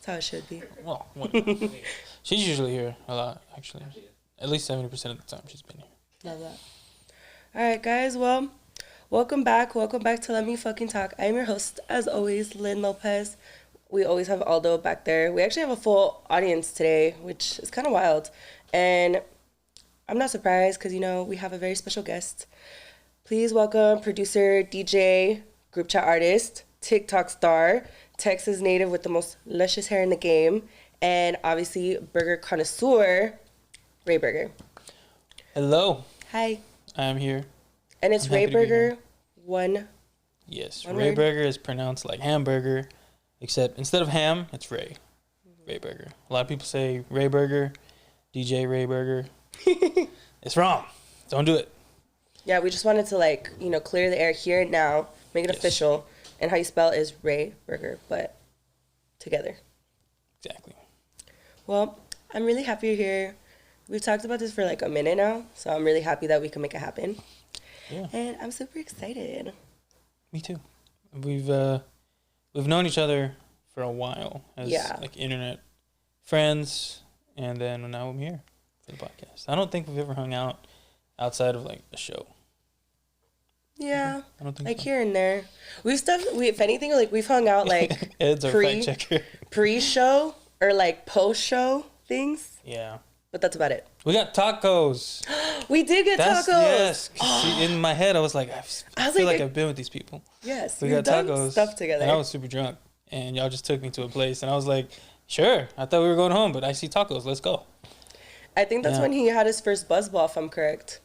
how it should be. Well, she's usually here a lot, actually. At least 70% of the time she's been here. Love that. All right, guys. Well, welcome back. Welcome back to Let Me Fucking Talk. I am your host, as always, Lynn Lopez. We always have Aldo back there. We actually have a full audience today, which is kind of wild. And I'm not surprised because, we have a very special guest. Please welcome producer, DJ, group chat artist, TikTok star, Texas native with the most luscious hair in the game, and obviously burger connoisseur, RayBurger. Hello. Hi. I'm here. And it's RayBurger one. Yes, RayBurger is pronounced like hamburger, except instead of ham, it's Ray. RayBurger. A lot of people say RayBurger, DJ RayBurger. It's wrong. Don't do it. Yeah, we just wanted to clear the air here and now, make it official. And how you spell is RayBurger, but together. Exactly. Well, I'm really happy you're here. We've talked about this for like a minute now, so I'm really happy that we can make it happen. Yeah. And I'm super excited. Me too. We've known each other for a while as like internet friends, and then now I'm here for the podcast. I don't think we've ever hung out outside of like a show. Yeah, I don't think like so. here and there. If anything, like we've hung out like Ed's our fact checker. Pre-show or like post-show things. Yeah. But that's about it. We got tacos. We did get tacos. Yes. See, in my head, I was like, I feel like I've been with these people. Yes. We got tacos. Stuff together. And I was super drunk. And y'all just took me to a place. And I was like, sure. I thought we were going home, but I see tacos. Let's go. I think that's when he had his first buzzball, if I'm correct.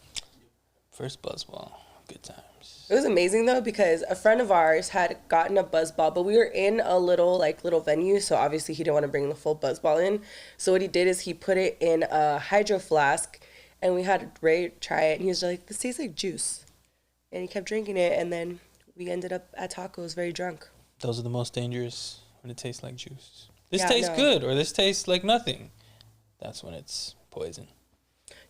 First buzzball. Good times. It was amazing though because a friend of ours had gotten a buzzball, but we were in a little venue, so obviously he didn't want to bring the full buzzball in. So what he did is he put it in a hydro flask, and we had Ray try it, and he was like, "This tastes like juice," and he kept drinking it, and then we ended up at tacos very drunk. Those are the most dangerous, when it tastes like juice. This tastes good, or this tastes like nothing. That's when it's poison.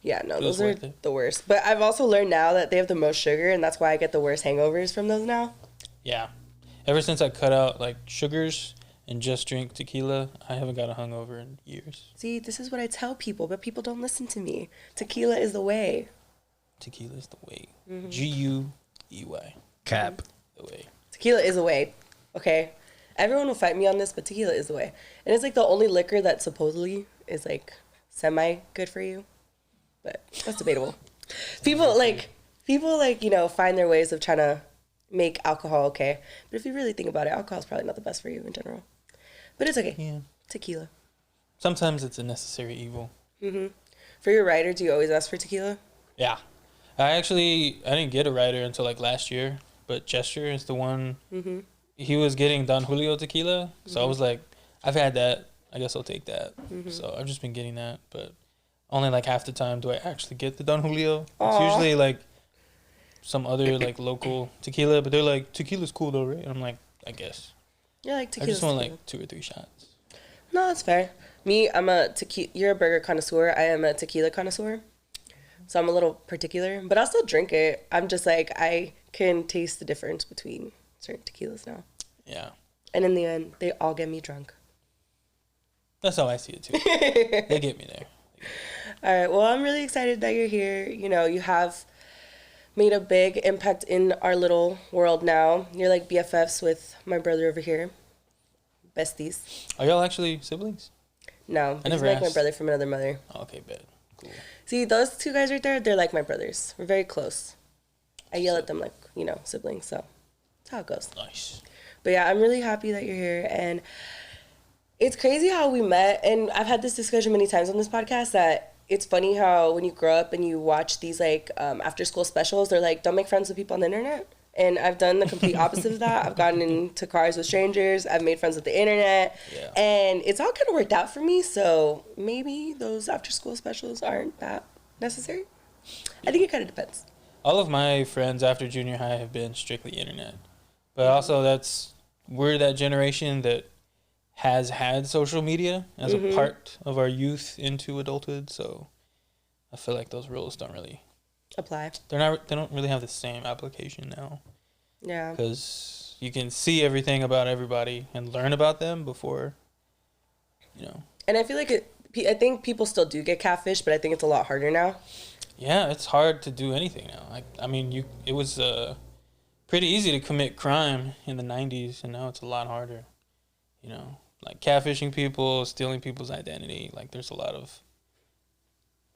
Yeah, no, those are the worst. But I've also learned now that they have the most sugar, and that's why I get the worst hangovers from those now. Yeah. Ever since I cut out, like, sugars and just drink tequila, I haven't got a hungover in years. See, this is what I tell people, but people don't listen to me. Tequila is the way. Tequila is the way. Mm-hmm. G-U-E-Y. Cap. The way. Tequila is the way, okay? Everyone will fight me on this, but tequila is the way. And it's, like, the only liquor that supposedly is, like, semi-good for you. But that's debatable. People find their ways of trying to make alcohol okay. But if you really think about it, alcohol is probably not the best for you in general. But it's okay. Yeah. Tequila. Sometimes it's a necessary evil. Mm-hmm. For your rider, do you always ask for tequila? Yeah. I didn't get a rider until like last year. But Gesture is the one. Mm-hmm. He was getting Don Julio tequila. So I was like, I've had that. I guess I'll take that. Mm-hmm. So I've just been getting that. But only like half the time do I actually get the Don Julio. Aww. It's usually like some other like local tequila, but they're like, tequila's cool though, right? And I'm like, I guess. Yeah, like tequila. I just want like 2 or 3 shots. No, that's fair. Me, you're a burger connoisseur. I am a tequila connoisseur. So I'm a little particular, but I'll still drink it. I'm just like, I can taste the difference between certain tequilas now. Yeah. And in the end, they all get me drunk. That's how I see it too. They get me there. All right. Well, I'm really excited that you're here. You have made a big impact in our little world now. You're like BFFs with my brother over here. Besties. Are y'all actually siblings? No. He's like my brother from another mother. Oh, okay, bet. Cool. See, those 2 guys right there, they're like my brothers. We're very close. I yell at them like, siblings. So that's how it goes. Nice. But yeah, I'm really happy that you're here. And it's crazy how we met, and I've had this discussion many times on this podcast that it's funny how when you grow up and you watch these like after school specials, they're like, don't make friends with people on the internet. And I've done the complete opposite of that. I've gotten into cars with strangers. I've made friends with the internet. Yeah. And it's all kind of worked out for me. So maybe those after school specials aren't that necessary. I think it kind of depends. All of my friends after junior high have been strictly internet. But also we're that generation that has had social media as a part of our youth into adulthood, so I feel like those rules don't really apply. They don't really have the same application now. Yeah. Because you can see everything about everybody and learn about them before you know. And I feel like I think people still do get catfish, but I think it's a lot harder now. Yeah, it's hard to do anything now. I mean, it was pretty easy to commit crime in the 90s, and now it's a lot harder. You know, like catfishing people, stealing people's identity. Like, there's a lot of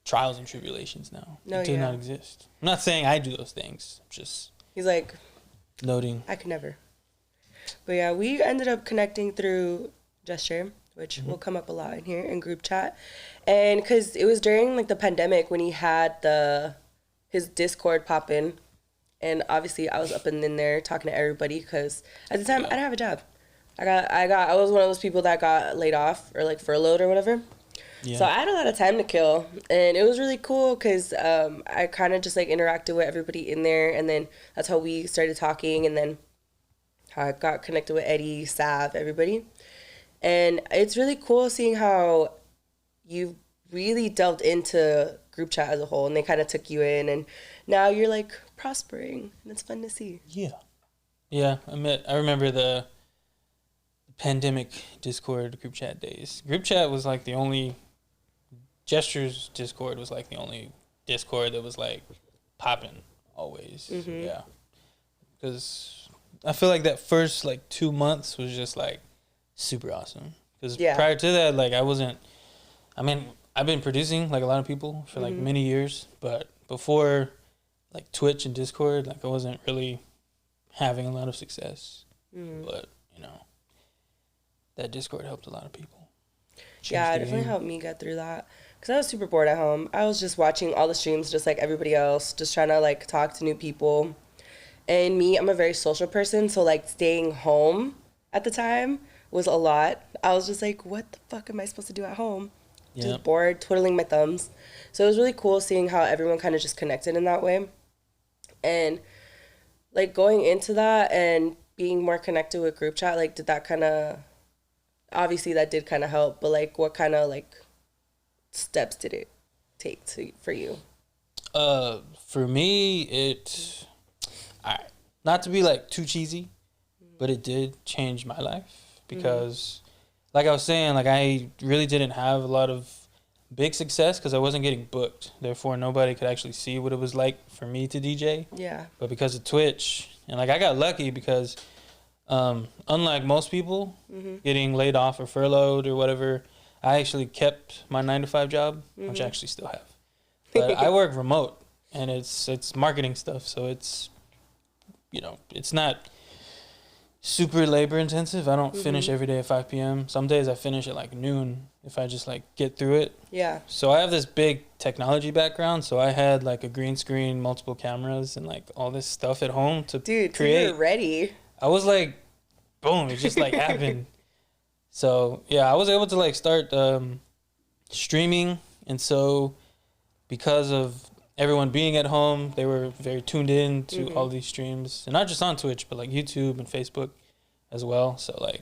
trials and tribulations now. No, it did not exist. I'm not saying I do those things. I'm just he's like noting. I could never. But yeah, we ended up connecting through Gesture, which will come up a lot in here in group chat, and because it was during like the pandemic when he had his Discord pop in, and obviously I was up and in there talking to everybody because at the time I didn't have a job. I was one of those people that got laid off or like furloughed or whatever. Yeah. So I had a lot of time to kill, and it was really cool because I kind of just like interacted with everybody in there, and then that's how we started talking, and then how I got connected with Eddie, Sav, everybody. And it's really cool seeing how you really delved into group chat as a whole, and they kind of took you in, and now you're like prospering, and it's fun to see. Yeah. I remember the pandemic Discord group chat days. Group chat was like the only Gesture's Discord was like the only Discord that was like popping always. Yeah, because I feel like that first like 2 months was just like super awesome. Because prior to that, like I've been producing like a lot of people for like many years, but before like Twitch and Discord, like I wasn't really having a lot of success. But you know, that Discord helped a lot of people. Yeah, it definitely helped me get through that. Because I was super bored at home. I was just watching all the streams just like everybody else, just trying to like talk to new people. And me, I'm a very social person, so like staying home at the time was a lot. I was just like, what the fuck am I supposed to do at home? Just bored, twiddling my thumbs. So it was really cool seeing how everyone kind of just connected in that way. And like going into that and being more connected with group chat, like did that kind of, obviously that did kind of help, but like what kind of like steps did it take for you? For me, not to be like too cheesy, but it did change my life because like I was saying, like I really didn't have a lot of big success because I wasn't getting booked. Therefore, nobody could actually see what it was like for me to DJ. Yeah. But because of Twitch, and like I got lucky because unlike most people getting laid off or furloughed or whatever, I actually kept my 9-to-5 job, which I actually still have. But I work remote, and it's marketing stuff, so it's, you know, it's not super labor intensive. I don't finish every day at 5 p.m. Some days I finish at like noon if I just like get through it. Yeah. So I have this big technology background, so I had like a green screen, multiple cameras, and like all this stuff at home to create. Dude, you're ready. I was like, boom, it just like happened. So yeah, I was able to like start streaming, and so because of everyone being at home, they were very tuned in to all these streams, and not just on Twitch, but like YouTube and Facebook as well. So like,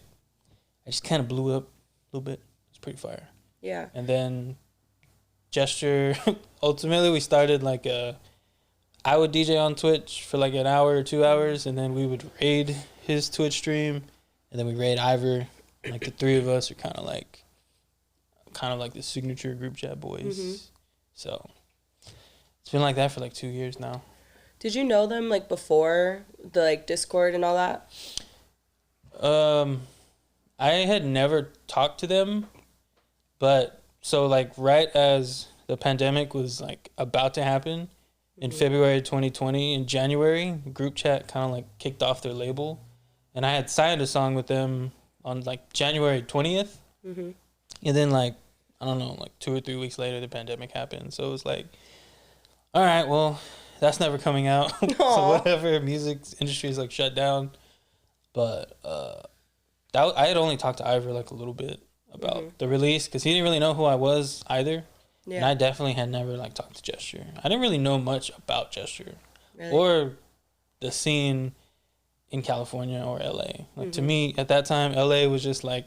I just kind of blew up a little bit. It's pretty fire. Yeah. And then Gesture, ultimately we started like I would DJ on Twitch for like an hour or 2 hours, and then we would raid his Twitch stream, and then we raid Ivor. Like the three of us are kind of like the signature group chat boys. So it's been like that for like 2 years now. Did you know them like before the like Discord and all that? I had never talked to them, but so like right as the pandemic was like about to happen in February 2020, in January, group chat kind of like kicked off their label, and I had signed a song with them on like January 20th. And then like, I don't know, like 2 or 3 weeks later, the pandemic happened. So it was like, all right, well, that's never coming out. So whatever, music industry is like shut down. But I had only talked to Ivor like a little bit about the release because he didn't really know who I was either. Yeah. And I definitely had never like talked to Gesture. I didn't really know much about Gesture or the scene in California or LA. Like to me at that time, LA was just like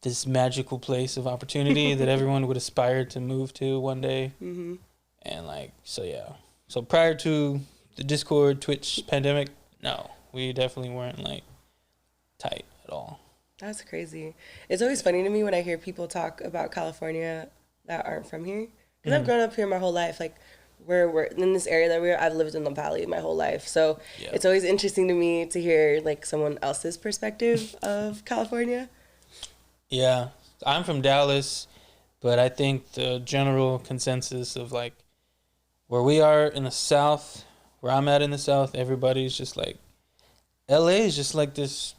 this magical place of opportunity that everyone would aspire to move to one day. And like, so yeah. So prior to the Discord, Twitch pandemic, no, we definitely weren't like tight at all. That's crazy. It's always funny to me when I hear people talk about California that aren't from here. Because I've grown up here my whole life. Like, we're in this area that I've lived in the valley my whole life. So Yeah. it's always interesting to me to hear, like, someone else's perspective of California. Yeah, I'm from Dallas, but I think the general consensus of like where we are in the South, where I'm at in the South, everybody's just like, LA is just like this.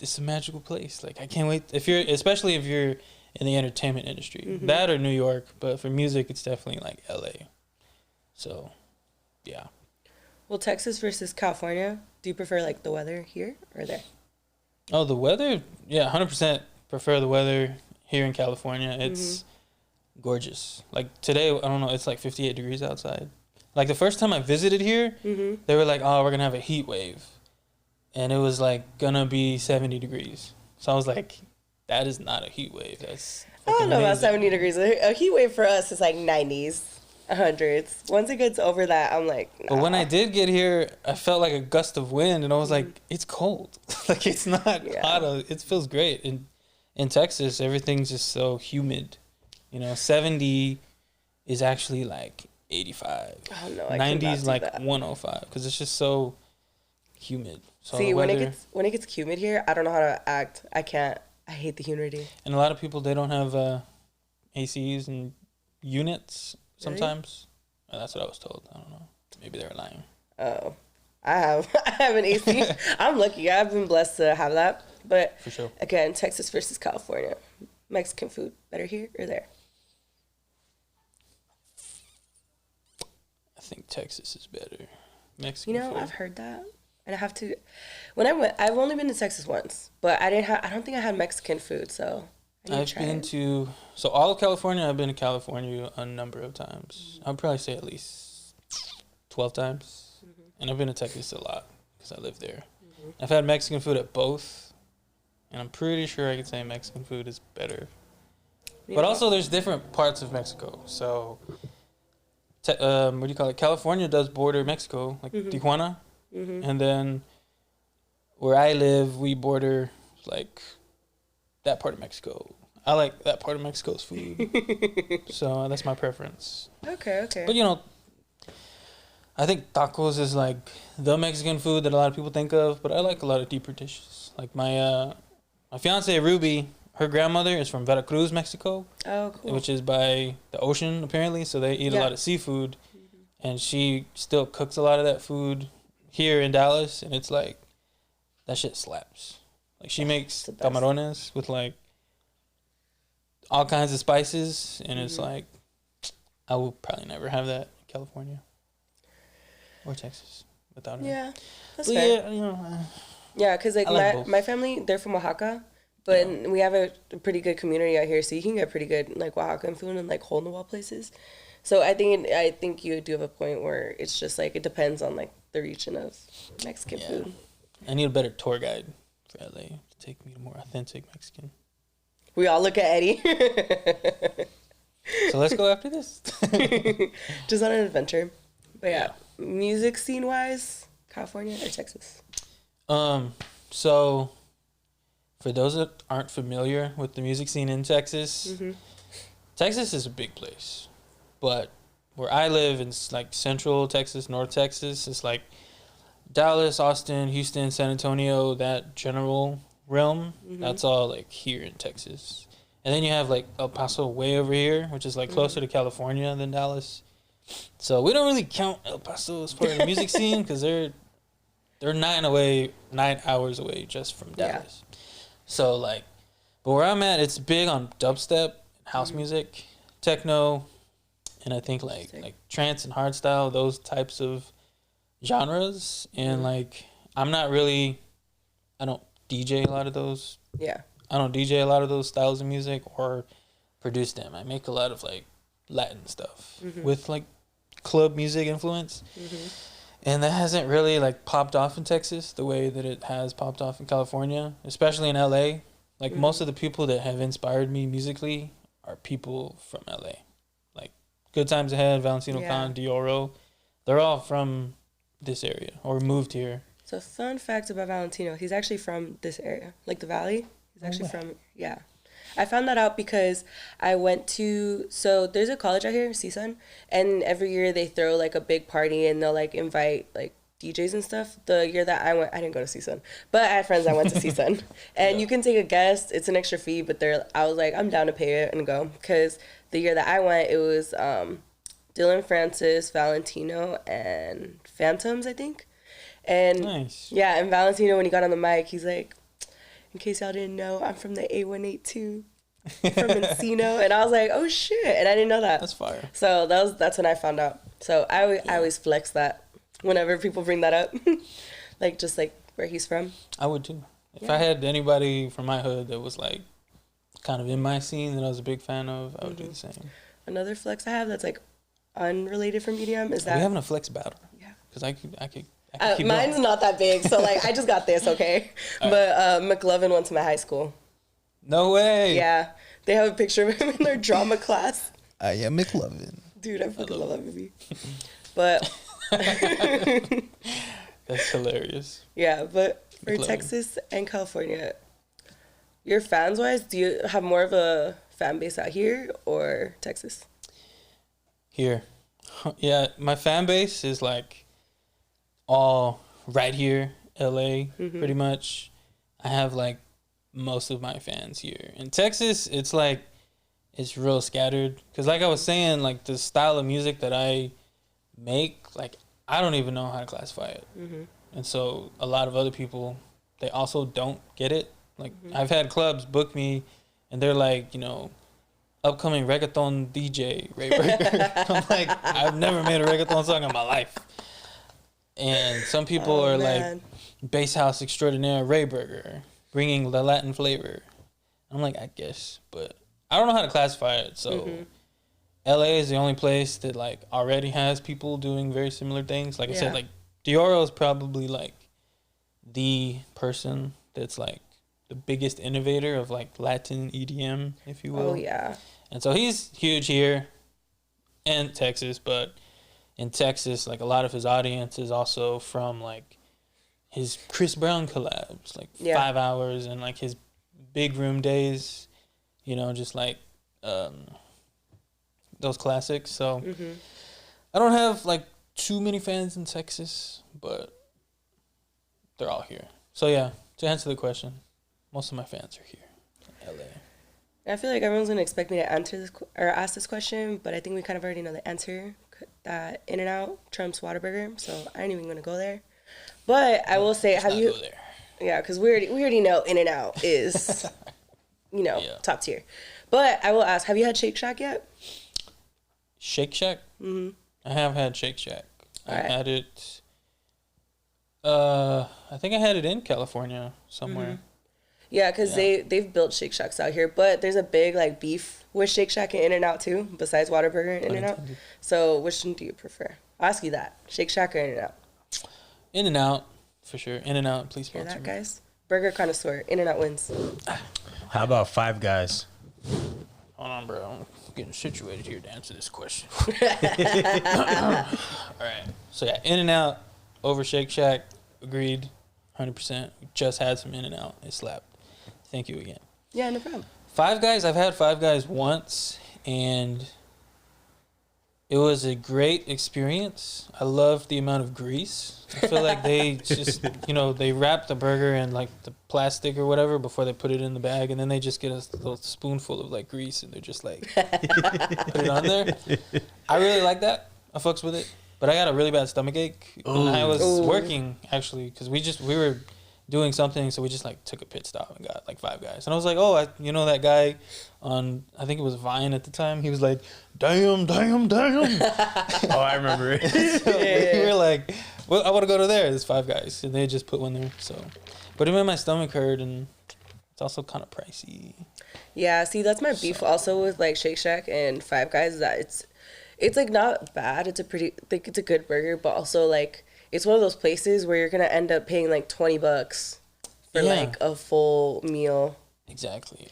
It's a magical place. Like I can't wait especially if you're in the entertainment industry, that or New York. But for music, it's definitely like LA. So, yeah. Well, Texas versus California, do you prefer, like, the weather here or there? Oh, the weather? Yeah, 100% prefer the weather here in California. It's gorgeous. Like today, I don't know, it's like 58 degrees outside. Like the first time I visited here, they were like, "Oh, we're going to have a heat wave." And it was like going to be 70 degrees. So I was like, that is not a heat wave. That's I don't know about amazing. 70 degrees. A heat wave for us is like 90s, 100s. Once it gets over that, I'm like, nah. But when I did get here, I felt like a gust of wind, and I was like, it's cold. Like, it's not hot. It feels great. In Texas, everything's just so humid. 70 is actually like 85. Oh, no, I 90 is like that. 105 because it's just so humid. So See, when it gets humid here, I don't know how to act. I can't. I hate the humidity. And a lot of people, they don't have ACs and units sometimes. Really? That's what I was told. I don't know. Maybe they're lying. Oh, I have an AC. I'm lucky. I've been blessed to have that. But for sure. Again, Texas versus California. Mexican food better here or there? I think Texas is better. Mexican food. I've heard that. And I have to, when I went, I've only been to Texas once, but I don't think I had Mexican food, so I've been to, so all of California, I've been to California a number of times. I'd probably say at least 12 times. And I've been to Texas a lot because I live there. I've had Mexican food at both, and I'm pretty sure I could say Mexican food is better. Yeah. But also there's different parts of Mexico. So, what do you call it? California does border Mexico, like Tijuana. And then where I live, we border like that part of Mexico. I like that part of Mexico's food. So that's my preference. Okay. But I think tacos is like the Mexican food that a lot of people think of, but I like a lot of deeper dishes. Like my fiance Ruby, her grandmother is from Veracruz, Mexico. Oh, cool. Which is by the ocean apparently, so they eat a lot of seafood. And she still cooks a lot of that food here in Dallas, and it's like that shit slaps. Like she makes camarones with like all kinds of spices, and it's like I will probably never have that in California or Texas without her. Yeah, that's fair. Yeah, because like my family, they're from Oaxaca, but we have a pretty good community out here, so you can get pretty good like Oaxacan food and like hole in the wall places. So I think you do have a point where it's just like it depends on like the region of Mexican food. I need a better tour guide for LA to take me to more authentic Mexican. We all look at Eddie. So let's go after this. Just on an adventure. But yeah, music scene wise, California or Texas? So for those that aren't familiar with the music scene in Texas, Texas is a big place. But where I live, it's like Central Texas, North Texas. It's like Dallas, Austin, Houston, San Antonio, that general realm. That's all like here in Texas. And then you have like El Paso way over here, which is like closer to California than Dallas. So we don't really count El Paso as part of the music scene because they're 9 hours away just from Dallas. So like, but where I'm at, it's big on dubstep, house music, techno, and I think like trance and hardstyle, those types of genres. And like, I don't DJ a lot of those. Yeah. I don't DJ a lot of those styles of music or produce them. I make a lot of like Latin stuff with like club music influence. And that hasn't really like popped off in Texas the way that it has popped off in California, especially in LA. Like most of the people that have inspired me musically are people from LA. Like Good Times Ahead, Valentino Khan, Dioro. They're all from this area or moved here. So fun fact about Valentino, he's actually from this area, like the Valley. He's actually from, yeah. I found that out because I went to, so there's a college out here, CSUN, and every year they throw like a big party and they'll like invite like DJs and stuff. The year that I went, I didn't go to CSUN, but I had friends that went to CSUN. And you can take a guest. It's an extra fee, but I was like, I'm down to pay it and go. Because the year that I went, it was Dylan Francis, Valentino, and Phantoms, I think. And Nice. yeah, and Valentino, when he got on the mic, he's like, in case y'all didn't know, I'm from the A182 from Encino. And I was like, oh shit. And I didn't know that. That's fire. So that's when I found out. So I always flex that whenever people bring that up. Like, just like where he's from. I would too. If I had anybody from my hood that was like kind of in my scene that I was a big fan of, I would do the same. Another flex I have that's like unrelated from EDM is that. Are we having a flex battle? Yeah. Because I could keep mine's going. not that big, so like I just got this, okay? But McLovin went to my high school. No way. Yeah. They have a picture of him in their drama class. I am McLovin. Dude, I fucking love that movie. But That's hilarious. yeah, but for McLovin. Texas and California, your fans wise, do you have more of a fan base out here or Texas? Here. Yeah, my fan base is like all right here, LA, pretty much. I have like most of my fans here. In Texas, it's like, it's real scattered. Because like I was saying, like the style of music that I make, like I don't even know how to classify it. And so a lot of other people, they also don't get it. Like I've had clubs book me and they're like, you know, upcoming reggaeton DJ, RayBurger. I'm like, I've never made a reggaeton song in my life. And some people are like, bass house extraordinaire RayBurger, bringing the Latin flavor. I'm like, I guess, but I don't know how to classify it. So LA is the only place that like already has people doing very similar things. Like I said, like Dioro is probably like the person that's like the biggest innovator of like Latin EDM, if you will. Oh yeah. And so he's huge here in Texas, but in Texas, like a lot of his audience is also from like his Chris Brown collabs, like 5 hours and like his big room days, you know, just like those classics. So I don't have like too many fans in Texas, but they're all here. So yeah, to answer the question, most of my fans are here in LA. I feel like everyone's gonna expect me to answer this or ask this question, but I think we kind of already know the answer. That In-N-Out trumps Whataburger, so I ain't even gonna go there. But I will say, have you? Go there. Yeah, because we already know In-N-Out is, you know, top tier. But I will ask, have you had Shake Shack yet? Shake Shack? I have had Shake Shack. I had it. I think I had it in California somewhere. Yeah, because they've built Shake Shacks out here, but there's a big like beef with Shake Shack and In-N-Out too, besides Whataburger and In-N-Out. So which one do you prefer? I'll ask you that. Shake Shack or In-N-Out? In-N-Out, for sure. In-N-Out, please Hear sponsor that, me. guys? Burger Connoisseur. In-N-Out wins. How about Five Guys? Hold on, bro. I'm getting situated here to answer this question. All right. So yeah, In-N-Out over Shake Shack. Agreed. 100%. We just had some In-N-Out. It slapped. Thank you again. Yeah, no problem. Five Guys, I've had Five Guys once, and it was a great experience. I loved the amount of grease. I feel like they just, you know, they wrap the burger in like the plastic or whatever before they put it in the bag, and then they just get a little spoonful of like grease, and they're just like, put it on there. I really like that. I fucks with it. But I got a really bad stomach ache when I was working, actually, because we were doing something, so we just like took a pit stop and got like Five Guys. And I was like, oh, you know that guy on, I think it was Vine at the time? He was like, damn. Oh, I remember it. So we were like, well, I want to go to there. There's Five Guys. And they just put one there. So, but it made my stomach hurt, and it's also kind of pricey. Yeah, see, that's my beef also with like Shake Shack and Five Guys, that it's like not bad. It's a good burger, but also like it's one of those places where you're gonna end up paying like $20 for like a full meal. Exactly.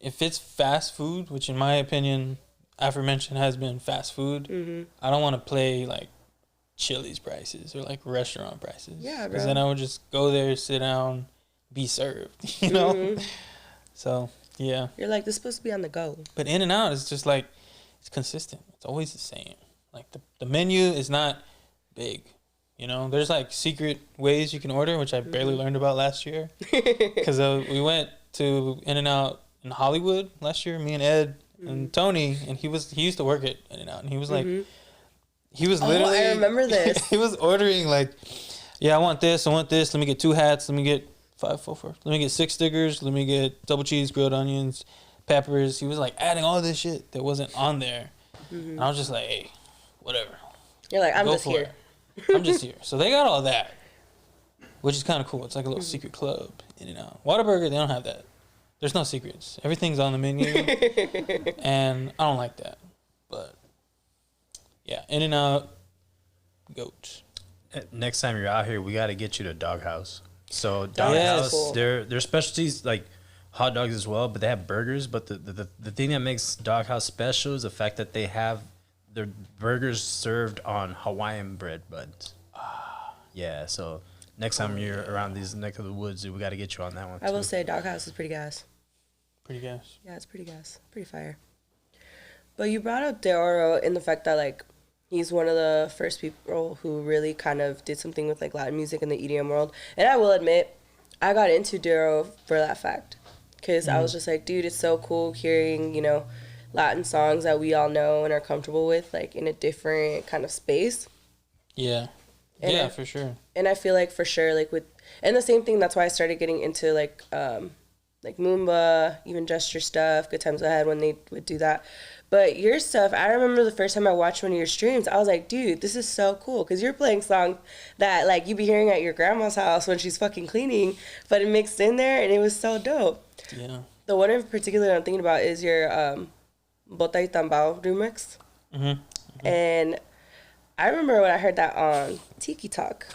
If it's fast food, which in my opinion, aforementioned has been fast food, I don't want to play like Chili's prices or like restaurant prices. Yeah, bro. Because then I would just go there, sit down, be served, you know? So, yeah. You're like, this is supposed to be on the go. But In-N-Out is just like, it's consistent. It's always the same. Like, the menu is not big, you know? There's like secret ways you can order, which I barely learned about last year. Because we went to In-N-Out in Hollywood last year, me and Ed and Tony, and he used to work at In-N-Out, and he was like, he was literally, I remember this. he was ordering like, yeah, I want this, let me get 2 hats, let me get 5, 4, 4, let me get 6 stickers, let me get double cheese, grilled onions, peppers. He was like adding all this shit that wasn't on there, and I was just like, hey, whatever. You're like, I'm just here. I'm just here. So they got all that, which is kind of cool. It's like a little secret club, In-N-Out. Whataburger, they don't have that. There's no secrets. Everything's on the menu, and I don't like that. But yeah, In-N-Out, goat. Next time you're out here, we got to get you to Doghouse. So Yes. Doghouse, Cool. their specialties like hot dogs as well, but they have burgers. But the thing that makes Doghouse special is the fact that they have their burgers served on Hawaiian bread buns. Yeah, so next time you're around these neck of the woods, we got to get you on that one. I will say Doghouse is pretty gas. Pretty gas. Yeah, it's pretty gas. Pretty fire. But you brought up De Oro in the fact that, like, he's one of the first people who really kind of did something with, like, Latin music in the EDM world. And I will admit, I got into De Oro for that fact. Because I was just like, dude, it's so cool hearing, you know, Latin songs that we all know and are comfortable with, like, in a different kind of space. Yeah. And Yeah, for sure. And I feel like for sure, like, with, and the same thing, that's why I started getting into, like Moomba, even Gesture stuff, Good Times Ahead when they would do that. But your stuff, I remember the first time I watched one of your streams, I was like, dude, this is so cool. Because you're playing songs that, like, you be hearing at your grandma's house when she's fucking cleaning, but it mixed in there, and it was so dope. Yeah. The one in particular that I'm thinking about is your Bota y Tambao remix. And I remember when I heard that on Tiki Talk,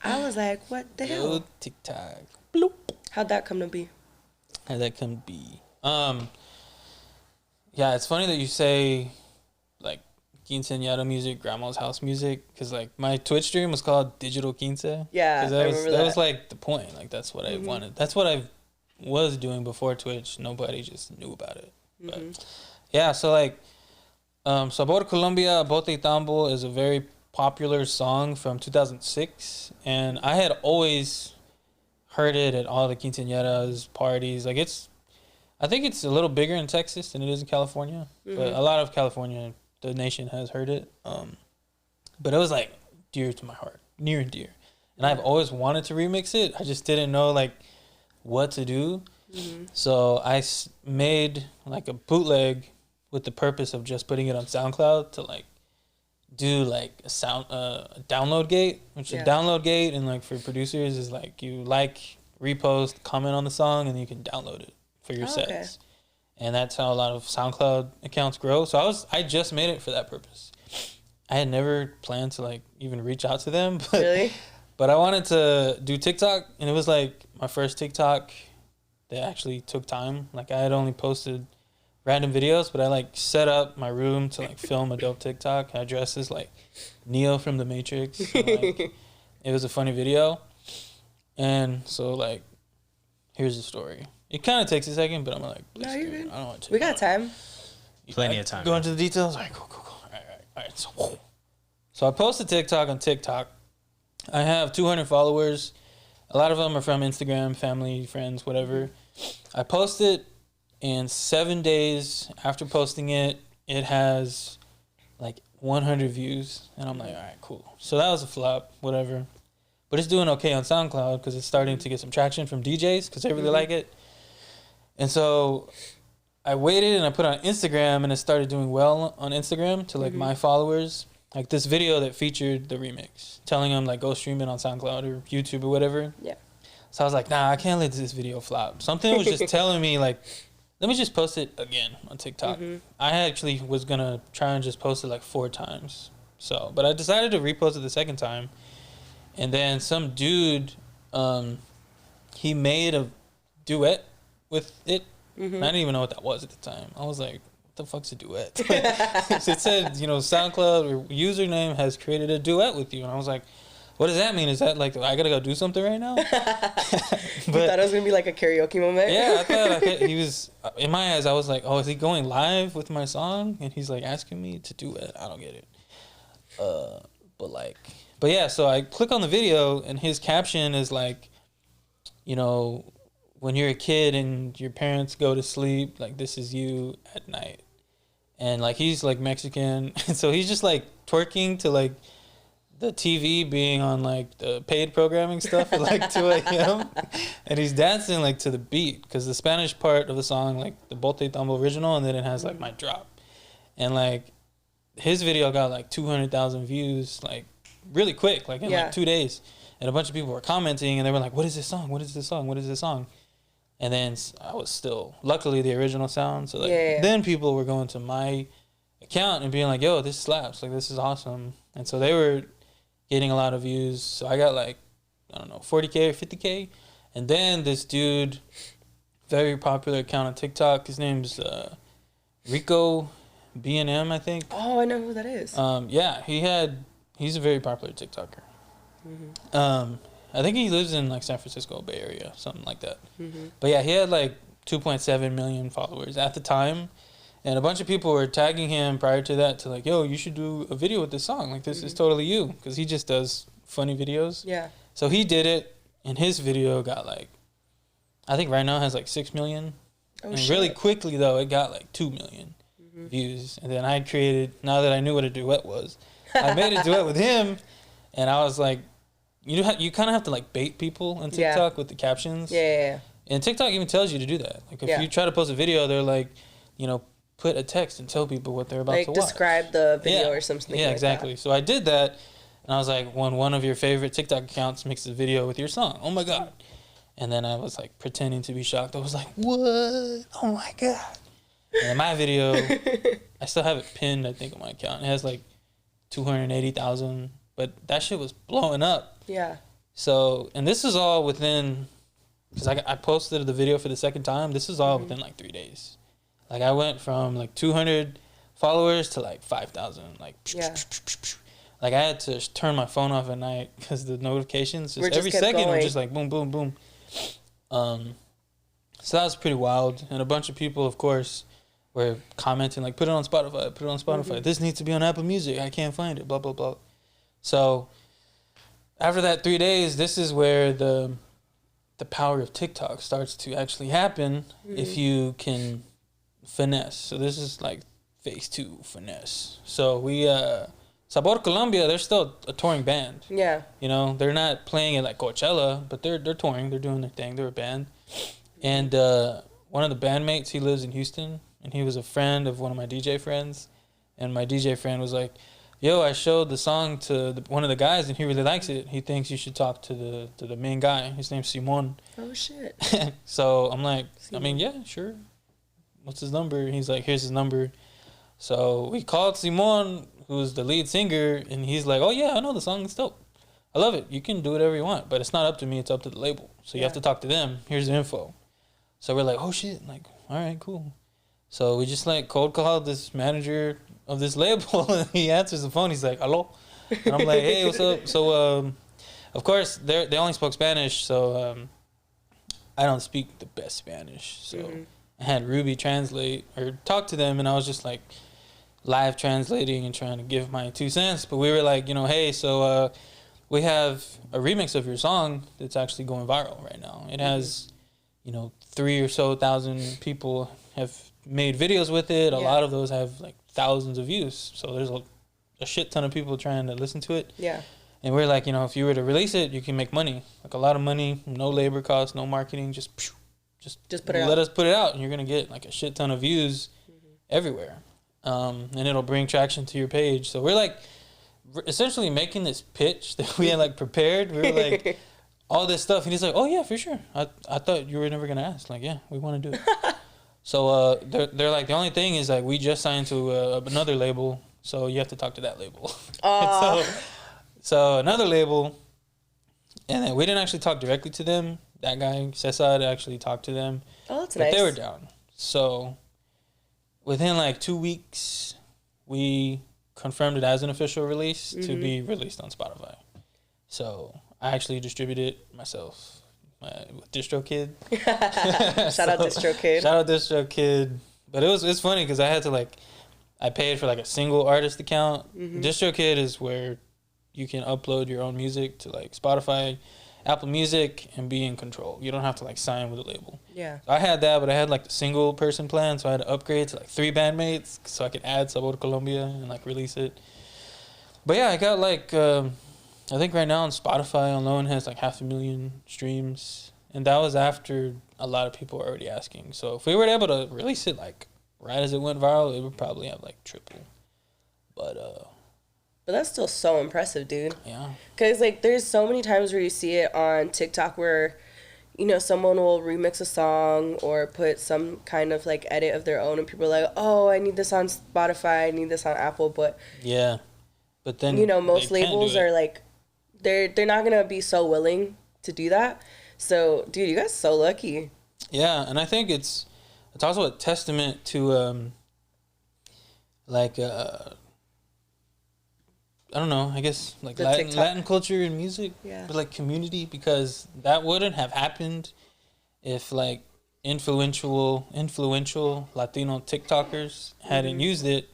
I was like, what the hell? Yo, TikTok. Bloop. How'd that come to be? How that can be. Yeah, it's funny that you say like quinceañera music, grandma's house music, because like my Twitch stream was called Digital Quince. Yeah, because I remember that was like the point. Like that's what I wanted. That's what I was doing before Twitch. Nobody just knew about it. But yeah, so like Sabor Colombia, Bote Tambo is a very popular song from 2006, and I had always heard it at all the quinceañeras, parties. Like I think it's a little bigger in Texas than it is in California, but a lot of California, the nation has heard it. But it was like dear to my heart, near and dear. And I've always wanted to remix it. I just didn't know like what to do. So I made like a bootleg with the purpose of just putting it on SoundCloud to like do like a download gate, which a download gate and like for producers is like you like, repost, comment on the song, and you can download it for your sets. Okay. And that's how a lot of SoundCloud accounts grow. So I just made it for that purpose. I had never planned to like even reach out to them, but Really? But I wanted to do TikTok, and it was like my first TikTok that actually took time. Like I had only posted random videos, but I like set up my room to like film a dope TikTok. I dressed as like Neo from The Matrix. And, like, it was a funny video. And so like, here's the story. It kind of takes a second, but I'm like, no, you're good. I don't want to. We got time. Plenty of time. Go into the details. All right, cool. All right. So I posted TikTok on TikTok. I have 200 followers. A lot of them are from Instagram, family, friends, whatever. I posted, and 7 days after posting it, it has like 100 views. And I'm like, all right, cool. So that was a flop, whatever. But it's doing okay on SoundCloud because it's starting to get some traction from DJs because they really like it. And so I waited and I put it on Instagram, and it started doing well on Instagram to like my followers. Like this video that featured the remix, telling them like go stream it on SoundCloud or YouTube or whatever. Yeah. So I was like, nah, I can't let this video flop. Something was just telling me like, let me just post it again on TikTok. I actually was gonna try and just post it like 4 times. So, but I decided to repost it the second time, and then some dude, he made a duet with it. I didn't even know what that was at the time. I was like, what the fuck's a duet? It said, SoundCloud or username has created a duet with you. And I was like, what does that mean? Is that like I gotta go do something right now? You thought it was gonna be like a karaoke moment. Yeah, I thought he was. In my eyes, I was like, oh, is he going live with my song? And he's like asking me to do it. I don't get it. But yeah. So I click on the video, and his caption is like, you know, when you're a kid and your parents go to sleep, like this is you at night. And like he's like Mexican, and so he's just like twerking to like the TV being on like the paid programming stuff at like 2 a.m. and he's dancing like to the beat because the Spanish part of the song, like the Bote Tambo original, and then it has like my drop. And like his video got like 200,000 views like really quick, like in like 2 days. And a bunch of people were commenting and they were like, what is this song? What is this song? What is this song? And then I was still, luckily, the original sound. So like then people were going to my account and being like, yo, this slaps. Like, this is awesome. And so they were getting a lot of views. So I got like, I don't know, 40K or 50K. And then this dude, very popular account on TikTok, his name's Rico B&M, I think. Oh, I know who that is. Yeah, he's a very popular TikToker. Mm-hmm. I think he lives in like San Francisco Bay Area, something like that. Mm-hmm. But yeah, he had like 2.7 million followers at the time. And a bunch of people were tagging him prior to that to like, yo, you should do a video with this song. Like, this is totally you. Because he just does funny videos. Yeah. So he did it, and his video got like, I think right now it has like 6 million. Oh, and really quickly, though, it got like 2 million views. And then I created, now that I knew what a duet was, I made a duet with him. And I was like, you kind of have to like bait people on TikTok with the captions. Yeah. And TikTok even tells you to do that. Like if you try to post a video, they're like, you know, put a text and tell people what they're about to watch. Like describe the video or something. Yeah, exactly. So I did that, and I was like, when one of your favorite TikTok accounts makes a video with your song, oh my god. And then I was like pretending to be shocked. I was like, what? Oh my god. And then my video, I still have it pinned, I think, on my account. It has like 280,000. But that shit was blowing up. Yeah. So, and this is all within, because I posted the video for the second time. This is all within like 3 days. Like I went from like 200 followers to like 5,000. Like, like I had to turn my phone off at night because the notifications, just every second were just like boom, boom, boom. So that was pretty wild. And a bunch of people, of course, were commenting like, put it on Spotify, put it on Spotify. This needs to be on Apple Music. I can't find it, blah, blah, blah. So after that 3 days, this is where the power of TikTok starts to actually happen if you can finesse. So this is like phase 2 finesse. So we Sabor Colombia, they're still a touring band. Yeah. You know, they're not playing at like Coachella, but they're touring, they're doing their thing, they're a band. And one of the bandmates, he lives in Houston, and he was a friend of one of my DJ friends. And my DJ friend was like, yo, I showed the song to one of the guys, and he really likes it. He thinks you should talk to the main guy. His name's Simon. Oh, shit. So I'm like, Simon. I mean, yeah, sure. What's his number? He's like, here's his number. So we called Simon, who's the lead singer, and he's like, oh, yeah, I know the song. It's dope. I love it. You can do whatever you want, but it's not up to me. It's up to the label. So you have to talk to them. Here's the info. So we're like, oh, shit. Like, all right, cool. So we just like cold called this manager of this label, and he answers the phone. He's like, hello. And I'm like, hey, what's up? So, of course, they only spoke Spanish, so I don't speak the best Spanish. So I had Ruby translate or talk to them, and I was just like live translating and trying to give my 2 cents. But we were like, you know, hey, so we have a remix of your song that's actually going viral right now. It has, you know, 3,000 or so people have made videos with it. A lot of those have like thousands of views. So there's a shit ton of people trying to listen to it. Yeah. And we're like, you know, if you were to release it, you can make money. Like a lot of money, no labor costs, no marketing, just put it out. Let us put it out, and you're going to get like a shit ton of views everywhere. And it'll bring traction to your page. So we're like essentially making this pitch that we had like prepared. We were like all this stuff, and he's like, oh yeah, for sure. I thought you were never going to ask. Like, yeah, we want to do it. So they're like, the only thing is like we just signed to another label, so you have to talk to that label. So another label, and then we didn't actually talk directly to them. That guy Cesar actually talked to them. Oh, that's nice. But they were down. So within like 2 weeks, we confirmed it as an official release to be released on Spotify. So I actually distribute it myself with DistroKid. Shout out DistroKid. Shout out DistroKid. But it's funny because I had to I paid for like a single artist account. DistroKid is where you can upload your own music to like Spotify, Apple Music, and be in control. You don't have to like sign with a label. Yeah. So I had that, but I had like the single person plan, so I had to upgrade to like 3 bandmates so I could add Sabor Colombia and like release it. But yeah, I got like I think right now on Spotify alone has like 500,000 streams, and that was after a lot of people were already asking. So if we were able to release it like right as it went viral, it would probably have like triple. But that's still so impressive, dude. yeah. Because, like, there's so many times where you see it on TikTok where, you know, someone will remix a song or put some kind of, like, edit of their own. And people are like, oh, I need this on Spotify. I need this on Apple. But, Yeah. But then, you know, most labels are, like, they're not going to be so willing to do that. So, dude, you guys so lucky. Yeah, and I think it's also a testament to, I don't know, I guess like Latin culture and music, Yeah. but like community, because that wouldn't have happened if like influential Latino TikTokers hadn't used it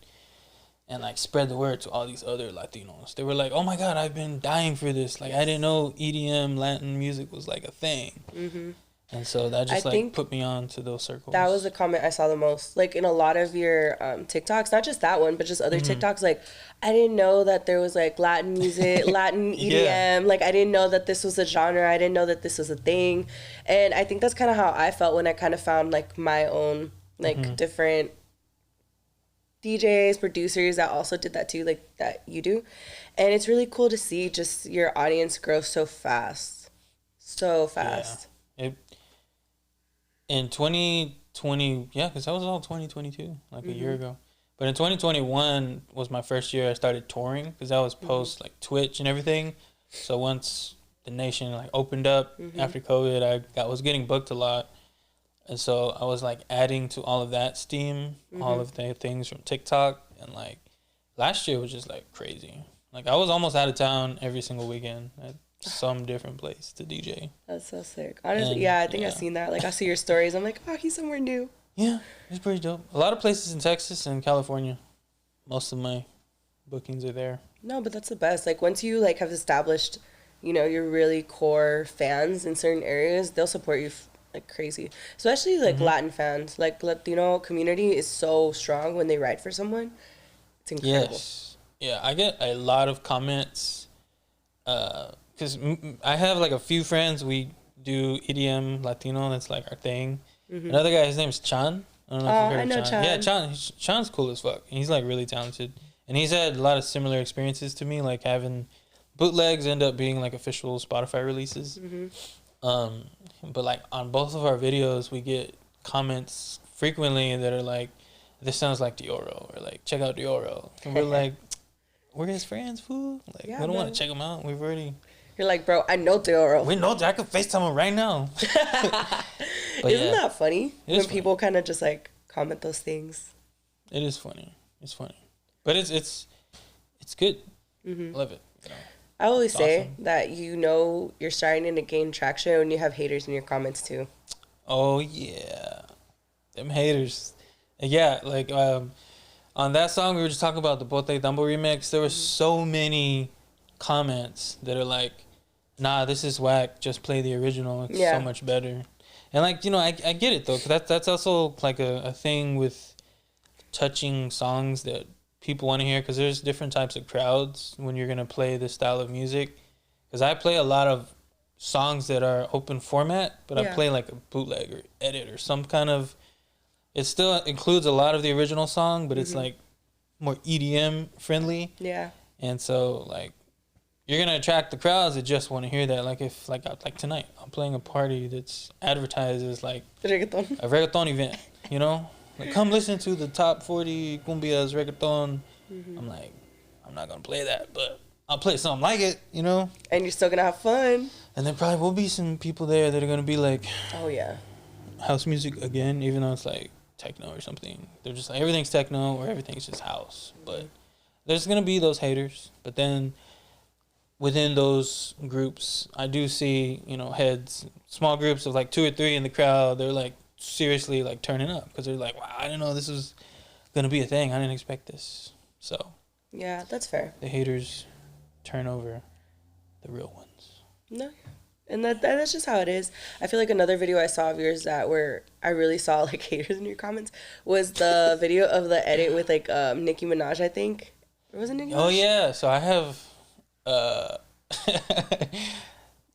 and like spread the word to all these other Latinos. They were like, oh my God, I've been dying for this. Like, I didn't know EDM Latin music was like a thing. Mm-hmm. And so that just like put me on to those circles. That was the comment I saw the most. Like in a lot of your TikToks, not just that one, but just other TikToks. Like, I didn't know that there was like Latin music, Latin EDM. Yeah. Like, I didn't know that this was a genre. I didn't know that this was a thing. And I think that's kind of how I felt when I kind of found like my own like different DJs, producers that also did that too, like that you do. And it's really cool to see just your audience grow so fast. So fast. Yeah. In 2020, yeah, because that was all 2022, like a year ago. But in 2021 was my first year I started touring, because that was post like Twitch and everything. So once the nation like opened up after COVID, I was getting booked a lot. And so I was like adding to all of that steam, all of the things from TikTok. And like last year was just like crazy. Like I was almost out of town every single weekend at some different place to DJ. That's so sick. Honestly, I think I've seen that. Like I see your stories. I'm like, oh, he's somewhere new. Yeah, it's pretty dope. A lot of places in Texas and California. Most of my bookings are there. No, but that's the best. Like once you like have established, you know, your really core fans in certain areas, they'll support you like crazy. Especially like Latin fans. Like Latino community is so strong when they write for someone. It's incredible. Yes. Yeah, I get a lot of comments. Because I have like a few friends, we do EDM Latino, that's like our thing. Another guy, his name's Chan. I don't know if you've heard of Chan. Yeah, Chan's cool as fuck. He's like really talented. And he's had a lot of similar experiences to me, like having bootlegs end up being like official Spotify releases. But like on both of our videos, we get comments frequently that are like, this sounds like Dioro, or like, check out Dioro. And we're like, we're his friends, fool. Like, we don't want to check him out. We've already... You're like, bro, I know Dioro. We know I could FaceTime him right now. Isn't that funny? When people kind of just like comment those things. It is funny. It's funny. But it's good. I love it. You know? I always say that you know you're starting to gain traction when you have haters in your comments too. Oh, yeah. Them haters. Yeah, like on that song we were just talking about, the Bote Dumbo remix, there were so many comments that are like, nah, this is whack, just play the original, it's so much better. And like, you know, I get it though, because that's also like a thing with touching songs that people want to hear, because there's different types of crowds when you're going to play this style of music. Because I play a lot of songs that are open format, but I play like a bootleg or edit or some kind of, it still includes a lot of the original song, but it's like more EDM friendly. Yeah. And so like, you're going to attract the crowds that just want to hear that. Like if, like tonight, I'm playing a party that's advertised as like a reggaeton event, you know? Like, come listen to the top 40 cumbias reggaeton. I'm like, I'm not going to play that, but I'll play something like it, you know? And you're still going to have fun. And there probably will be some people there that are going to be like, oh, yeah, house music again, even though it's like techno or something. They're just like, everything's techno or everything's just house. But there's going to be those haters. But then within those groups, I do see, heads, small groups of like 2 or 3 in the crowd. They're like seriously like turning up because they're like, wow, I didn't know this was gonna be a thing. I didn't expect this. So yeah, that's fair. the haters turn over the real ones. No, and that's just how it is. I feel like another video I saw of yours that where I really saw like haters in your comments was the video of the edit with like Nicki Minaj, I think. Or was it Nicki Minaj? Oh yeah, so I have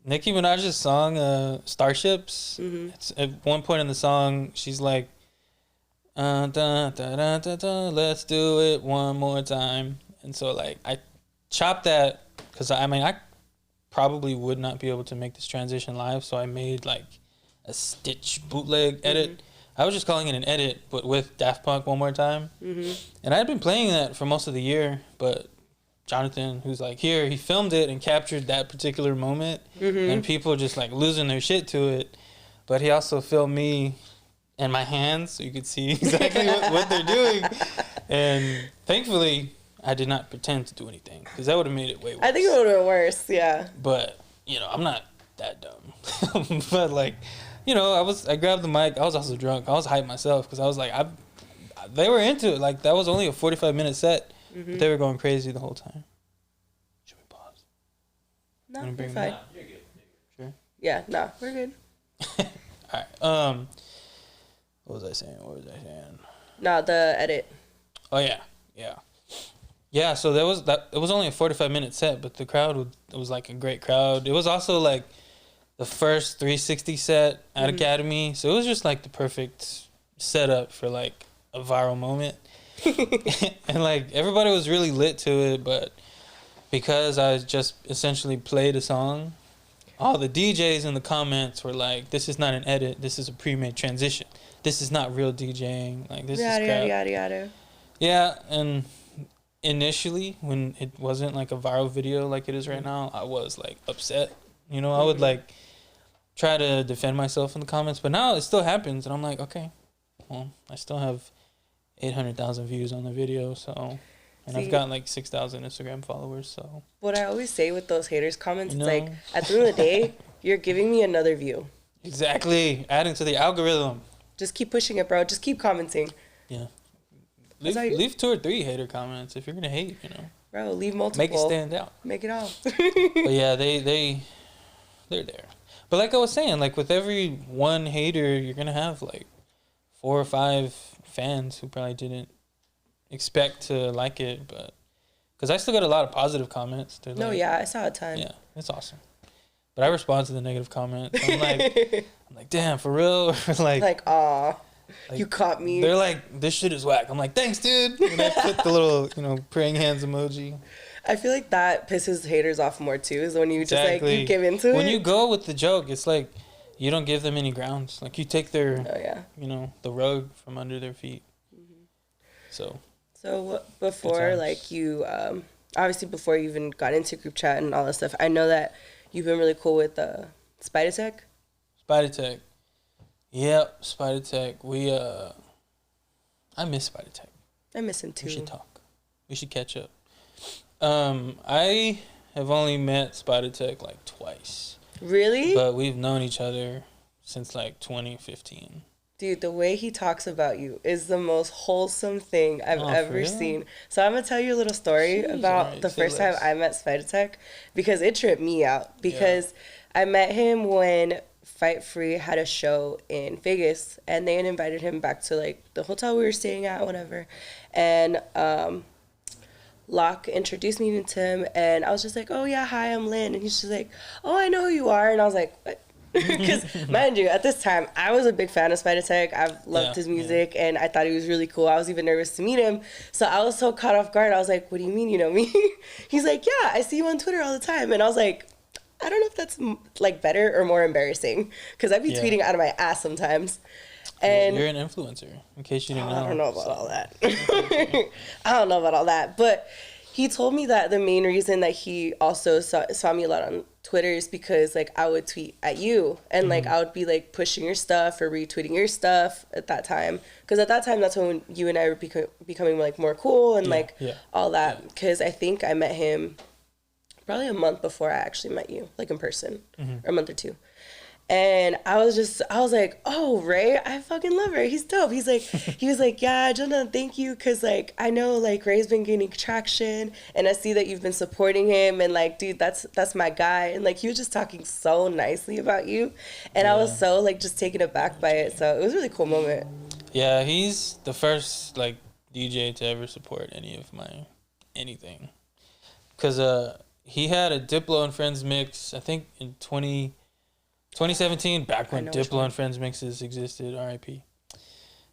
Nicki Minaj's song Starships. It's at one point in the song she's like da, da, da, da, da, let's do it one more time. And so like I chopped that because I probably would not be able to make this transition live, so I made like a Stitch bootleg edit. I was just calling it an edit, but with Daft Punk one more time. And I had been playing that for most of the year, but Jonathan, who's like here, he filmed it and captured that particular moment, and people just like losing their shit to it. But he also filmed me and my hands, so you could see exactly what they're doing. And thankfully, I did not pretend to do anything because that would have made it way worse. I think it would have been worse, yeah. But I'm not that dumb. But like, I grabbed the mic. I was also drunk. I was hyped myself because I was like, they were into it. Like that was only a 45-minute set. But they were going crazy the whole time. Should we pause? No, we're fine. You're good. Sure. Yeah, no, we're good. All right. What was I saying? No, the edit. Oh yeah. So it was only a 45-minute set, but the crowd it was like a great crowd. It was also like the first 360 set at Academy, so it was just like the perfect setup for like a viral moment. And like everybody was really lit to it, but because I just essentially played a song, all the DJs in the comments were like, "This is not an edit. This is a pre-made transition. This is not real DJing. Like this is crap." Yada. Yeah, and initially when it wasn't like a viral video like it is right now, I was like upset. I would like try to defend myself in the comments, but now it still happens, and I'm like, okay, well, I still have 800,000 views on the video, so, and I've got like 6,000 Instagram followers, so. What I always say with those haters comments, it's like, at the end of the day, you're giving me another view. Exactly. Adding to the algorithm. Just keep pushing it, bro. Just keep commenting. Yeah. Leave 2 or 3 hater comments if you're going to hate, Bro, leave multiple. Make it stand out. Make it all. But yeah, they're there. But like I was saying, like with every one hater, you're going to have like 4 or 5 fans who probably didn't expect to like it, but because I still got a lot of positive comments. No, yeah, I saw a ton. Yeah, it's awesome. But I respond to the negative comments. I'm like, damn, for real? like, aw, you caught me. They're like, this shit is whack. I'm like, thanks, dude. And I put the little, praying hands emoji. I feel like that pisses haters off more too, is when you just like, you give into it. When you go with the joke, it's like, you don't give them any grounds. Like you take their, the rug from under their feet. So before, like you, obviously before you even got into group chat and all that stuff, I know that you've been really cool with Spider Tech. Yep, Spider Tech. I miss Spider Tech. I miss him too. We should talk. We should catch up. I have only met Spider Tech like twice. Really? But we've known each other since like 2015. Dude, the way he talks about you is the most wholesome thing I've ever seen. So I'm going to tell you a little story about the first time I met Spider Tech, because it tripped me out. Because I met him when Fight Free had a show in Vegas, and they had invited him back to like the hotel we were staying at, whatever. And Locke introduced me to him, and I was just like, oh yeah, hi, I'm Lynn. And he's just like, oh, I know who you are. And I was like, what? Because mind you, at this time I was a big fan of Spider Tech. I've loved his music, and I thought he was really cool. I was even nervous to meet him, so I was so caught off guard. I was like, what do you mean you know me? He's like, yeah, I see you on Twitter all the time. And I was like, I don't know if that's like better or more embarrassing, because I'd be tweeting out of my ass sometimes. And you're an influencer, in case you didn't know. I don't know about all that. I don't know about all that, but he told me that the main reason that he also saw me a lot on Twitter is because like I would tweet at you, and like I would be like pushing your stuff or retweeting your stuff at that time, because at that time that's when you and I were becoming like more cool and all that. Because I think I met him probably a month before I actually met you, like in person, or a month or two. And I was like, oh, Ray, I fucking love Ray. He's dope. He was like, yeah, I just want to thank you because, like, I know, like, Ray's been gaining traction and I see that you've been supporting him. And, like, dude, that's my guy. And, like, he was just talking so nicely about you. And I was so, like, just taken aback by it. So it was a really cool moment. Yeah, he's the first, like, DJ to ever support any of my anything. Because he had a Diplo and Friends mix, I think, in 2017, back when Diplo and Friends mixes existed, R.I.P.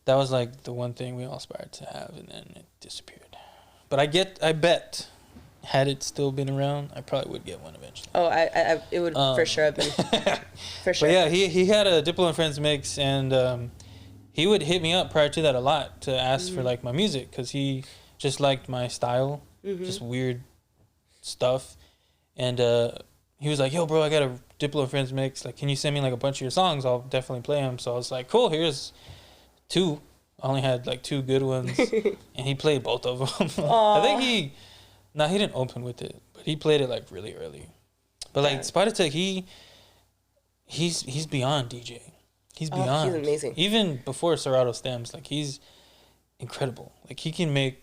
That was like the one thing we all aspired to have, and then it disappeared. But I bet, had it still been around, I probably would get one eventually. Oh, it would for sure have been. For sure. But yeah, he had a Diplo and Friends mix, and he would hit me up prior to that a lot to ask for like my music, because he just liked my style, just weird stuff, and he was like, yo, bro, I got a Diplo and Friends mix. Like, can you send me, like, a bunch of your songs? I'll definitely play them. So I was like, cool, here's 2. I only had, like, 2 good ones. And he played both of them. I think he didn't open with it. But he played it, like, really early. But, like, Spider Tech, he's beyond DJ. He's beyond. He's amazing. Even before Serato Stems, like, he's incredible. Like, he can make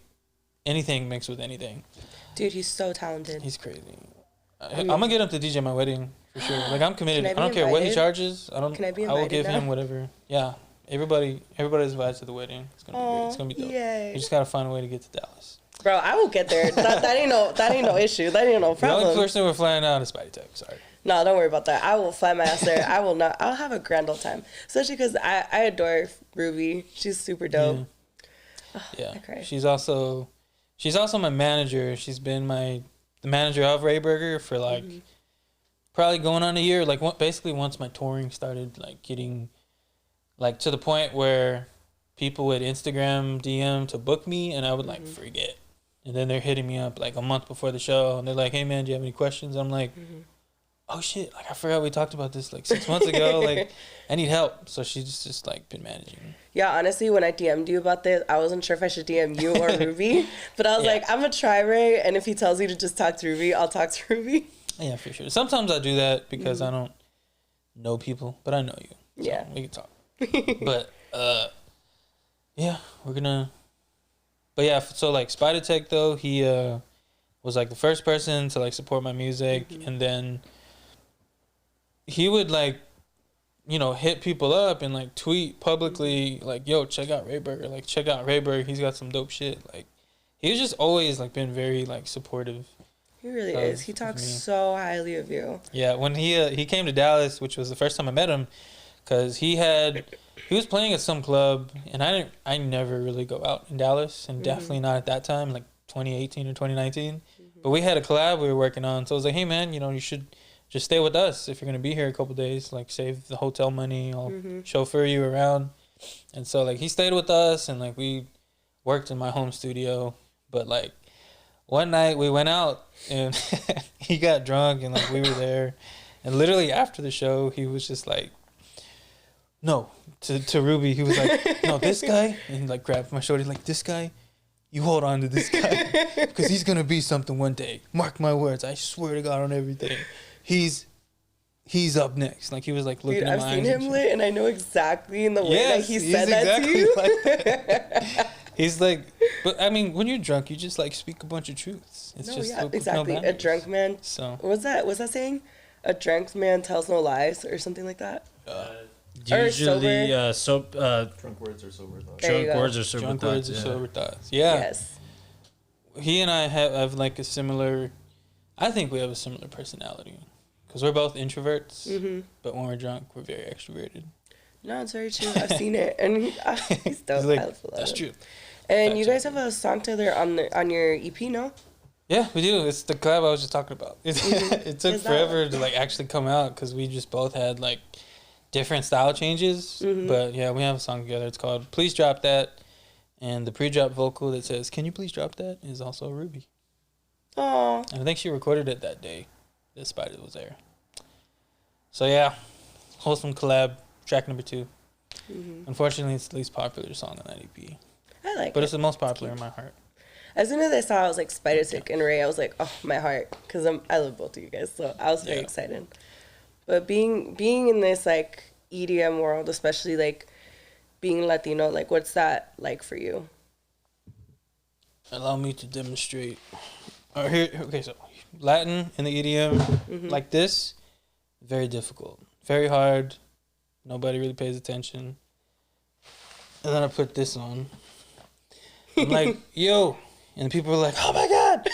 anything mix with anything. Dude, he's so talented. He's crazy. I'm gonna get him to DJ my wedding for sure. Like, I'm committed. I don't care what he charges. I will give him whatever. Yeah, everybody's invited to the wedding. It's gonna be great. It's gonna be dope. Yay. You just gotta find a way to get to Dallas. Bro, I will get there. That ain't no issue. That ain't no problem. The only person we're flying out is Spidey Tech. Sorry. No, don't worry about that. I will fly my ass there. I will not. I'll have a grand old time. Especially because I adore Ruby. She's super dope. Yeah. I cry. She's also my manager. She's been the manager of RayBurger for like probably going on a year. Like basically once my touring started, like getting like to the point where people would Instagram DM to book me, and I would like forget. And then they're hitting me up like a month before the show, and they're like, "Hey man, do you have any questions?" I'm like, "Oh shit! Like I forgot we talked about this like 6 months ago. Like I need help." So she's just like been managing. Yeah, honestly, when I DM'd you about this, I wasn't sure if I should DM you or Ruby, but I was like, I'm gonna try Ray, and if he tells you to just talk to Ruby, I'll talk to Ruby. Yeah, for sure. Sometimes I do that because I don't know people, but I know you. So yeah, we can talk. But yeah, we're gonna. But yeah, so like Spider Tech though, he was like the first person to like support my music, and then he would like, you know, hit people up and like tweet publicly like, "Yo, check out RayBurger. Like, check out RayBurger. He's got some dope shit." Like, he's just always like been very like supportive. He really is. He talks so highly of you. Yeah, when he came to Dallas, which was the first time I met him, because he was playing at some club, and I never really go out in Dallas, and definitely not at that time, like 2018 or 2019. But we had a collab we were working on, so I was like, "Hey man, you know, you should just stay with us if you're gonna be here a couple days. Like, save the hotel money. I'll chauffeur you around." And so like he stayed with us, and like we worked in my home studio. But like one night we went out, and he got drunk, and like we were there, and literally after the show he was just like, "No," to Ruby, he was like, "No, this guy," and he like grabbed my shoulder, like, "This guy, you hold on to this guy because he's gonna be something one day. Mark my words. I swear to God on everything. He's up next." Like he was like looking at my eyes. I've seen him lit, and I know exactly in the way that he said that to you. Like that. He's like, but I mean, when you're drunk, you just like speak a bunch of truths. It's exactly. A drunk man. So what's that saying? A drunk man tells no lies, or something like that. Usually, drunk words are sober thoughts. Drunk words are sober thoughts. Yeah. Yes. He and I have like a similar. I think we have a similar personality, because we're both introverts, but when we're drunk, we're very extroverted. No, it's very true. I've seen it, and he's dope. He's like, I love that's true. And you guys have a song together on your EP, no? Yeah, we do. It's the collab I was just talking about. It took forever to like actually come out because we just both had like different style changes. But yeah, we have a song together. It's called "Please Drop That," and the pre-drop vocal that says "Can you please drop that?" is also Ruby. Aww. And I think she recorded it that day that Spider was there. So yeah, wholesome collab, track number 2. Unfortunately, it's the least popular song on that EP. I like it. But it's the most popular in my heart. As soon as I saw, I was like Spider Sick and Ray. I was like, oh, my heart, because I love both of you guys, so I was very excited. But being in this like EDM world, especially like being Latino, like what's that like for you? Allow me to demonstrate. Okay, so Latin in the EDM like this, very difficult, very hard. Nobody really pays attention. And then I put this on. I'm like, yo. And people are like, oh my God.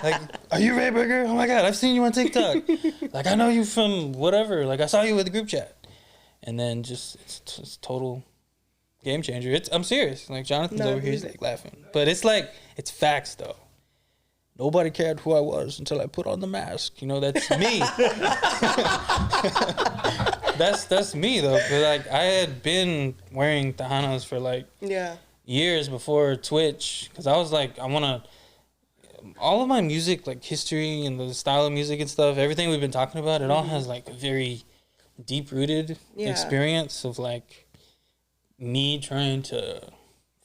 Like, are you RayBurger? Oh my God, I've seen you on TikTok. Like, I know you from whatever. Like, I saw you with the group chat. And then just, it's total game changer. I'm serious. Like, Jonathan's over here, he's like laughing. But it's like, it's facts though. Nobody cared who I was until I put on the mask. You know, that's me. That's me though. But like I had been wearing Tejanos for like years before Twitch, because I was like, I want to. All of my music, like history and the style of music and stuff, everything we've been talking about, it all has like a very deep rooted experience of like me trying to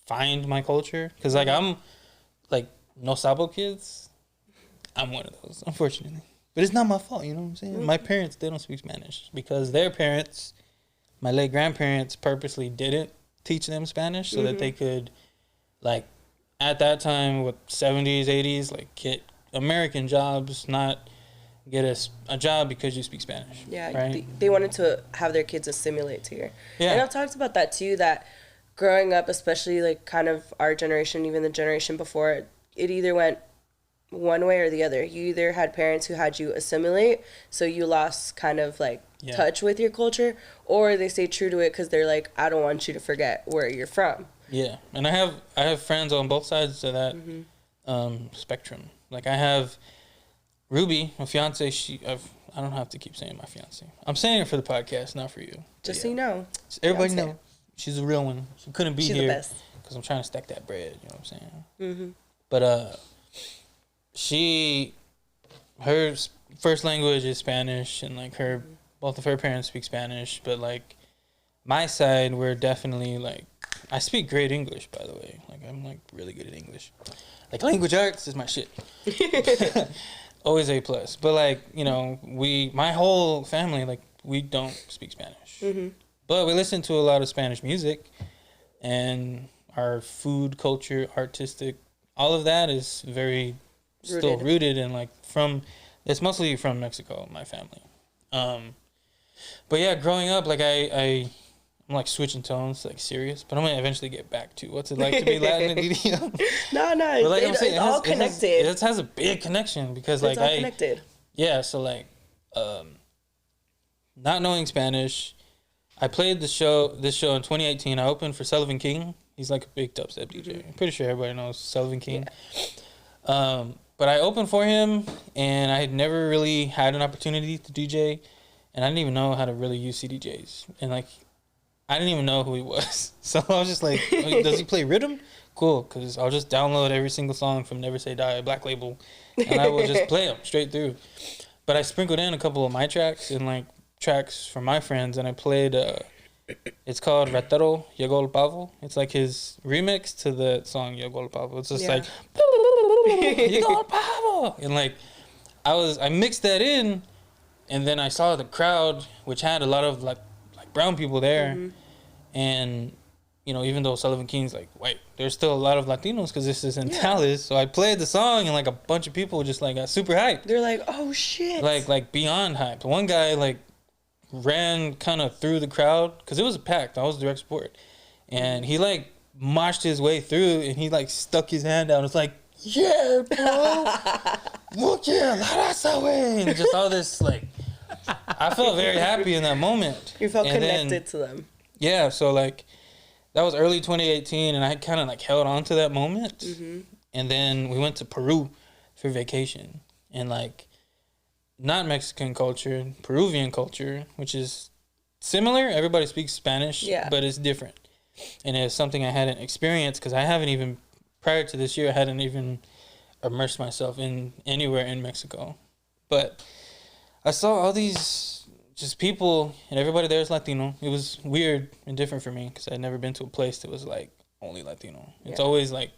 find my culture. Because like I'm like no sabo kids. I'm one of those, unfortunately. But it's not my fault, you know what I'm saying? My parents, they don't speak Spanish because their parents, my late grandparents, purposely didn't teach them Spanish so that they could, like, at that time with 70s, 80s, like, get American jobs, not get a job because you speak Spanish. Yeah, right? They wanted to have their kids assimilate here. Yeah. And I've talked about that too, that growing up, especially like kind of our generation, even the generation before, it either went one way or the other. You either had parents who had you assimilate, so you lost kind of like touch with your culture, or they stay true to it because they're like, I don't want you to forget where you're from. Yeah, and I have friends on both sides of that spectrum. Like I have Ruby, my fiance. I don't have to keep saying my fiance. I'm saying it for the podcast, not for you. Just so you know, everybody know she's a real one. She couldn't be here because I'm trying to stack that bread. You know what I'm saying? But her first language is Spanish, and like both of her parents speak Spanish, but like my side, we're definitely like, I speak great English, by the way. Like I'm like really good at English. Like language arts is my shit. Always A+. But like, you know, my whole family, like we don't speak Spanish, but we listen to a lot of Spanish music, and our food culture, artistic, all of that is very still rooted in like it's mostly from Mexico, my family. But yeah, growing up, like I'm like switching tones, like serious, but I'm gonna eventually get back to what's it like to be Latin and EDM. No, but like I'm saying, it's all connected. It has a big connection because like it's all connected. Yeah, so like not knowing Spanish, I played this show in 2018. I opened for Sullivan King. He's like a big dubstep DJ. I'm pretty sure everybody knows Sullivan King. Yeah. But I opened for him, and I had never really had an opportunity to DJ, and I didn't even know how to really use CDJs. And like, I didn't even know who he was. So I was just like, does he play rhythm? Cool, because I'll just download every single song from Never Say Die, Black Label, and I will just play them straight through. But I sprinkled in a couple of my tracks and like tracks from my friends, and I played, it's called Ratero Llegó el Pavo. It's like his remix to the song Llegó el Pavo. It's just like, Llegó el Pavo. And like, I mixed that in, and then I saw the crowd, which had a lot of like brown people there. And, you know, even though Sullivan King's like white, there's still a lot of Latinos because this is in Dallas. So I played the song, and like a bunch of people just like got super hyped. They're like, oh shit. Like beyond hyped. One guy like ran kind of through the crowd because it was packed. I was direct support, and he like moshed his way through, and he like stuck his hand out. It's like, yeah, bro, look yeah, and just all this like. I felt very happy in that moment. You felt connected to them. Yeah, so like that was early 2018, and I kind of like held on to that moment. And then we went to Peru for vacation, and like not Mexican culture, Peruvian culture, which is similar. Everybody speaks Spanish, but it's different. And it's something I hadn't experienced because I haven't even, prior to this year, I hadn't even immersed myself in anywhere in Mexico. But I saw all these just people, and everybody there is Latino. It was weird and different for me because I'd never been to a place that was like only Latino. It's always like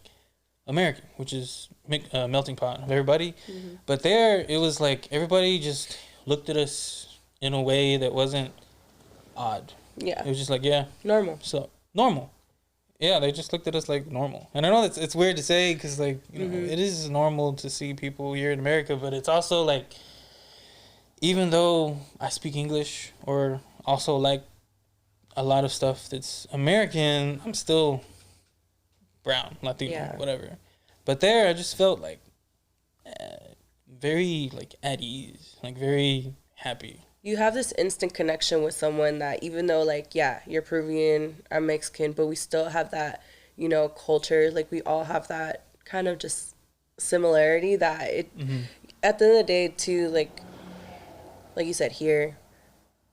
American, which is melting pot of everybody. But there, it was like everybody just looked at us in a way that wasn't odd. Yeah. It was just like, yeah, Normal. so normal. Yeah, they just looked at us like normal. And I know it's weird to say because, like, you know, it is normal to see people here in America, but it's also like, even though I speak English or also like a lot of stuff that's American, I'm still brown, Latino, whatever. But there, I just felt like very like at ease, like very happy. You have this instant connection with someone that, even though, like, yeah, you're Peruvian, I'm Mexican, but we still have that, you know, culture. Like, we all have that kind of just similarity that it, at the end of the day, too, like you said, here,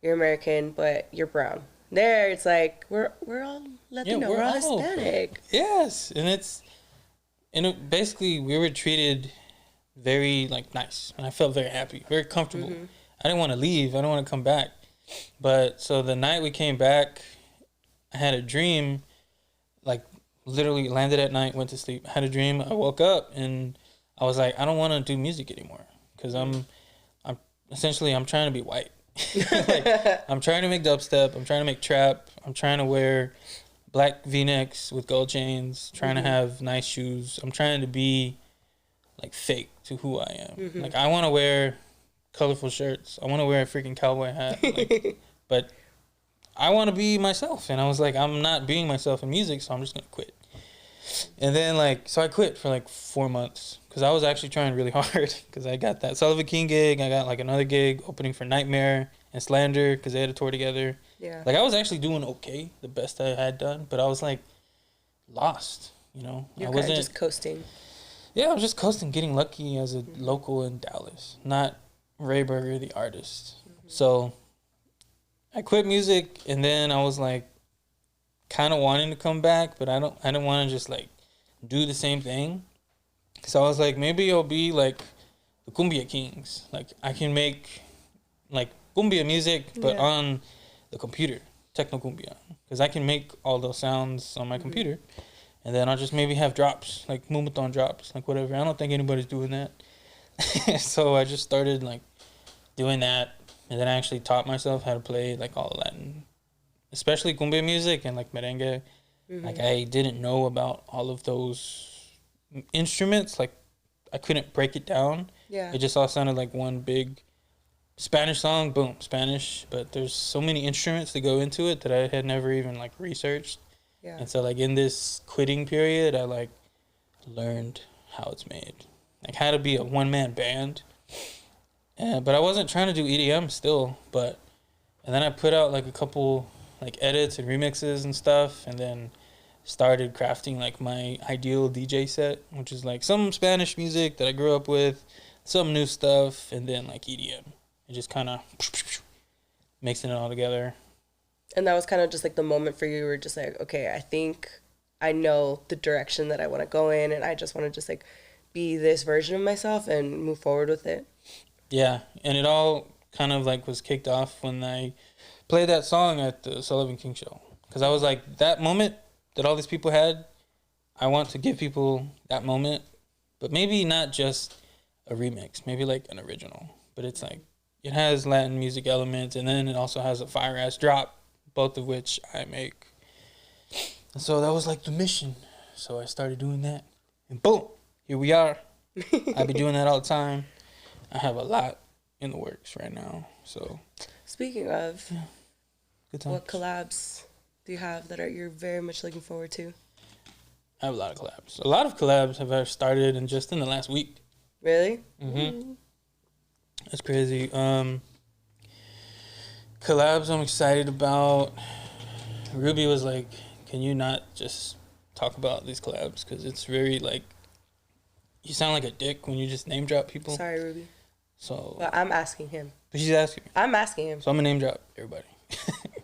you're American, but you're brown. There, it's like, we're all Latino, we're all Hispanic. Yes, and basically, we were treated very, like, nice, and I felt very happy, very comfortable. I didn't want to leave. I didn't want to come back. But so the night we came back, I had a dream, like literally landed at night, went to sleep, had a dream. I woke up and I was like, I don't want to do music anymore because I'm essentially trying to be white. Like, I'm trying to make dubstep. I'm trying to make trap. I'm trying to wear black V-necks with gold chains, trying to have nice shoes. I'm trying to be like fake to who I am. Like, I want to wear colorful shirts. I want to wear a freaking cowboy hat. Like, but I want to be myself. And I was like, I'm not being myself in music, so I'm just going to quit. And then, like, so I quit for like 4 months because I was actually trying really hard because I got that Sullivan King gig. I got like another gig opening for Nightmare and Slander because they had a tour together. Yeah. Like, I was actually doing okay, the best I had done, but I was like lost, you know? You're I kind wasn't of just coasting. Yeah, I was just coasting, getting lucky as a local in Dallas, not RayBurger, the artist. So I quit music, and then I was like, kind of wanting to come back, but I didn't want to just like do the same thing. So I was like, maybe I'll be like the Cumbia Kings. Like, I can make like cumbia music, but on the computer, techno cumbia, because I can make all those sounds on my computer. And then I'll just maybe have drops, like Moombahton drops, like whatever. I don't think anybody's doing that. So I just started like doing that. And then I actually taught myself how to play like all Latin, especially cumbia music and like merengue. Like, I didn't know about all of those instruments. Like, I couldn't break it down. Yeah. It just all sounded like one big Spanish song, boom, Spanish. But there's so many instruments that go into it that I had never even like researched. Yeah. And so, like, in this quitting period, I, like, learned how it's made. Like, how to be a one-man band. But I wasn't trying to do EDM still. And then I put out, like, a couple, like, edits and remixes and stuff. And then started crafting, like, my ideal DJ set, which is, like, some Spanish music that I grew up with, some new stuff, and then, like, EDM. And just kind of mixing it all together. And that was kind of just like the moment for you. You were just like, okay, I think I know the direction that I want to go in, and I just want to just like be this version of myself and move forward with it. Yeah, and it all kind of like was kicked off when I played that song at the Sullivan King show. Because I was like, that moment that all these people had, I want to give people that moment, but maybe not just a remix, maybe like an original. But it's like, it has Latin music elements, and then it also has a fire-ass drop, both of which I make. And so that was like the mission. So I started doing that. And boom, here we are. I be doing that all the time. I have a lot in the works right now. So Speaking of, good times. what collabs do you have that you're very much looking forward to? I have a lot of collabs. A lot of collabs have started in just in the last week. Really? Mm-hmm. That's crazy. Collabs I'm excited about. Ruby was like, can you not just talk about these collabs? Because it's very like, you sound like a dick when you just name drop people. Sorry, Ruby. So. Well, I'm asking him. But she's asking me. I'm asking him. So I'm going to name drop everybody.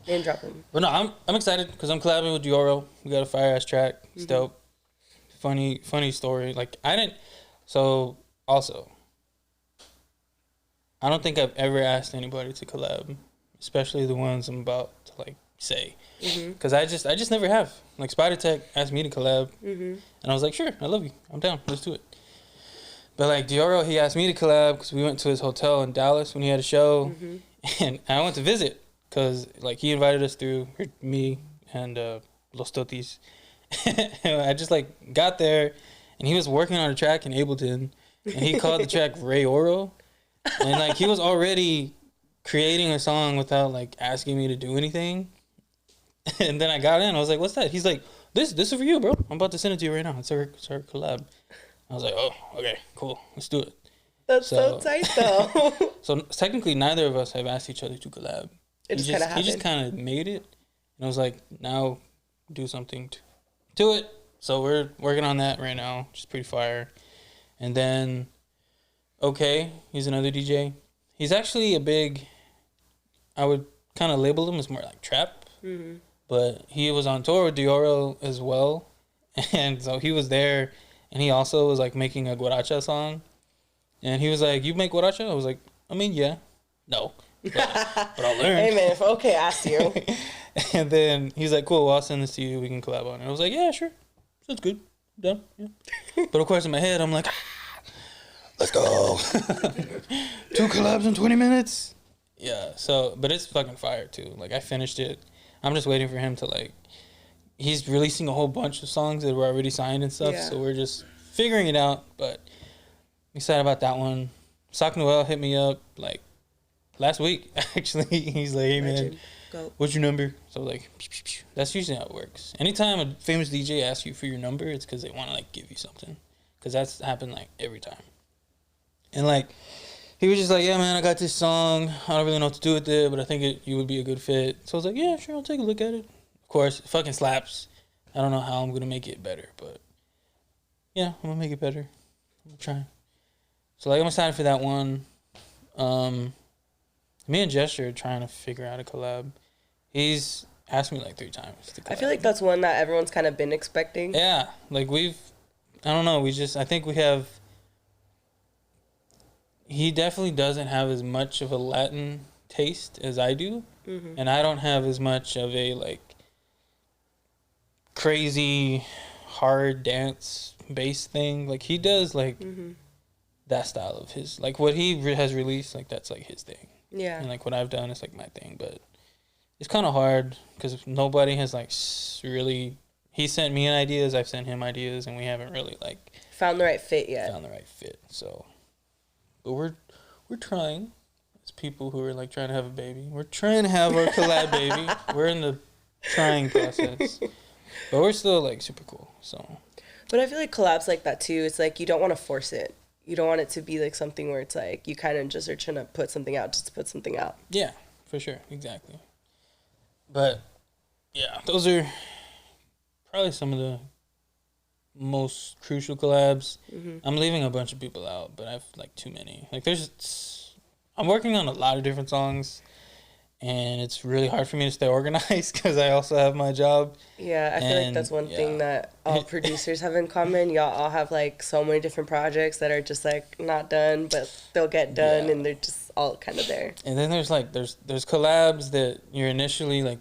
Name drop him. But no, I'm excited because I'm collabing with Dioro. We got a fire ass track. It's dope. Funny story. Like, so also, I don't think I've ever asked anybody to collab, especially the ones I'm about to like say. Because I just never have. Like, Spider Tech asked me to collab, and I was like, sure, I love you, I'm down, let's do it. But like Dioro, he asked me to collab because we went to his hotel in Dallas when he had a show, and I went to visit because like he invited us through me and Los Totis. And I just like got there, and he was working on a track in Ableton, and he called the track Ray Oro, and like he was already creating a song without like asking me to do anything. And then I got in, I was like, "What's that?" He's like, "This is for you, bro. I'm about to send it to you right now. It's our collab." I was like, "Oh, okay, cool. Let's do it." That's so tight, though. So technically, neither of us have asked each other to collab. It just kind of happened. He just kind of made it, and I was like, "Now, do something to it." So we're working on that right now, which is pretty fire. And then, okay, he's another DJ. He's actually a big. I would kind of label him as more like trap, but he was on tour with Dioro as well, and so he was there. And he also was, like, making a guaracha song. And he was like, "You make guaracha?" I was like, "I mean, yeah. No. But I'll learn." Hey, man, okay, I asked you. And then he's like, "Cool, well, I'll send this to you. We can collab on it." I was like, "Yeah, sure. Sounds good. I'm done." Yeah. But, of course, in my head, I'm like, let's go. 2 collabs in 20 minutes? Yeah, so, but it's fucking fire, too. Like, I finished it. I'm just waiting for him to, like, he's releasing a whole bunch of songs that were already signed and stuff, so we're just figuring it out, but I'm excited about that one. Sock Noel hit me up, like, last week, actually. He's like, "Hey, man, what's your number?" So, like, that's usually how it works. Anytime a famous DJ asks you for your number, it's because they want to, like, give you something, because that's happened, like, every time. And, like, he was just like, "Yeah, man, I got this song. I don't really know what to do with it, but I think you would be a good fit." So I was like, "Yeah, sure, I'll take a look at it." Of course, it fucking slaps. I don't know how I'm going to make it better, but yeah, I'm going to make it better. I'm going to try. So, like, I'm excited for that one. Me and Gesture are trying to figure out a collab. He's asked me like 3 times to collab. I feel like that's one that everyone's kind of been expecting. Yeah, like I don't know, I think we have, he definitely doesn't have as much of a Latin taste as I do. And I don't have as much of a, like, crazy hard dance bass thing. Like, he does, like, that style of his, like, what he has released, like, that's, like, his thing. Yeah. And, like, what I've done is, like, my thing. But it's kind of hard because nobody has, like, really, he sent me ideas, I've sent him ideas, and we haven't really, like, found the right fit yet. So, but we're trying. As people who are, like, trying to have a baby, we're trying to have our collab baby. We're in the trying process. But we're still, like, super cool, so. But I feel like collabs like that, too, it's like you don't want to force it. You don't want it to be, like, something where it's, like, you kind of just are trying to put something out just to put something out. Yeah, for sure. Exactly. But, yeah, those are probably some of the most crucial collabs. I'm leaving a bunch of people out, but I've, like, too many. Like, I'm working on a lot of different songs. And it's really hard for me to stay organized because I also have my job. Yeah, I feel like that's one thing that all producers have in common. Y'all all have, like, so many different projects that are just, like, not done, but they'll get done, and they're just all kind of there. And then there's, like, there's collabs that you're initially, like,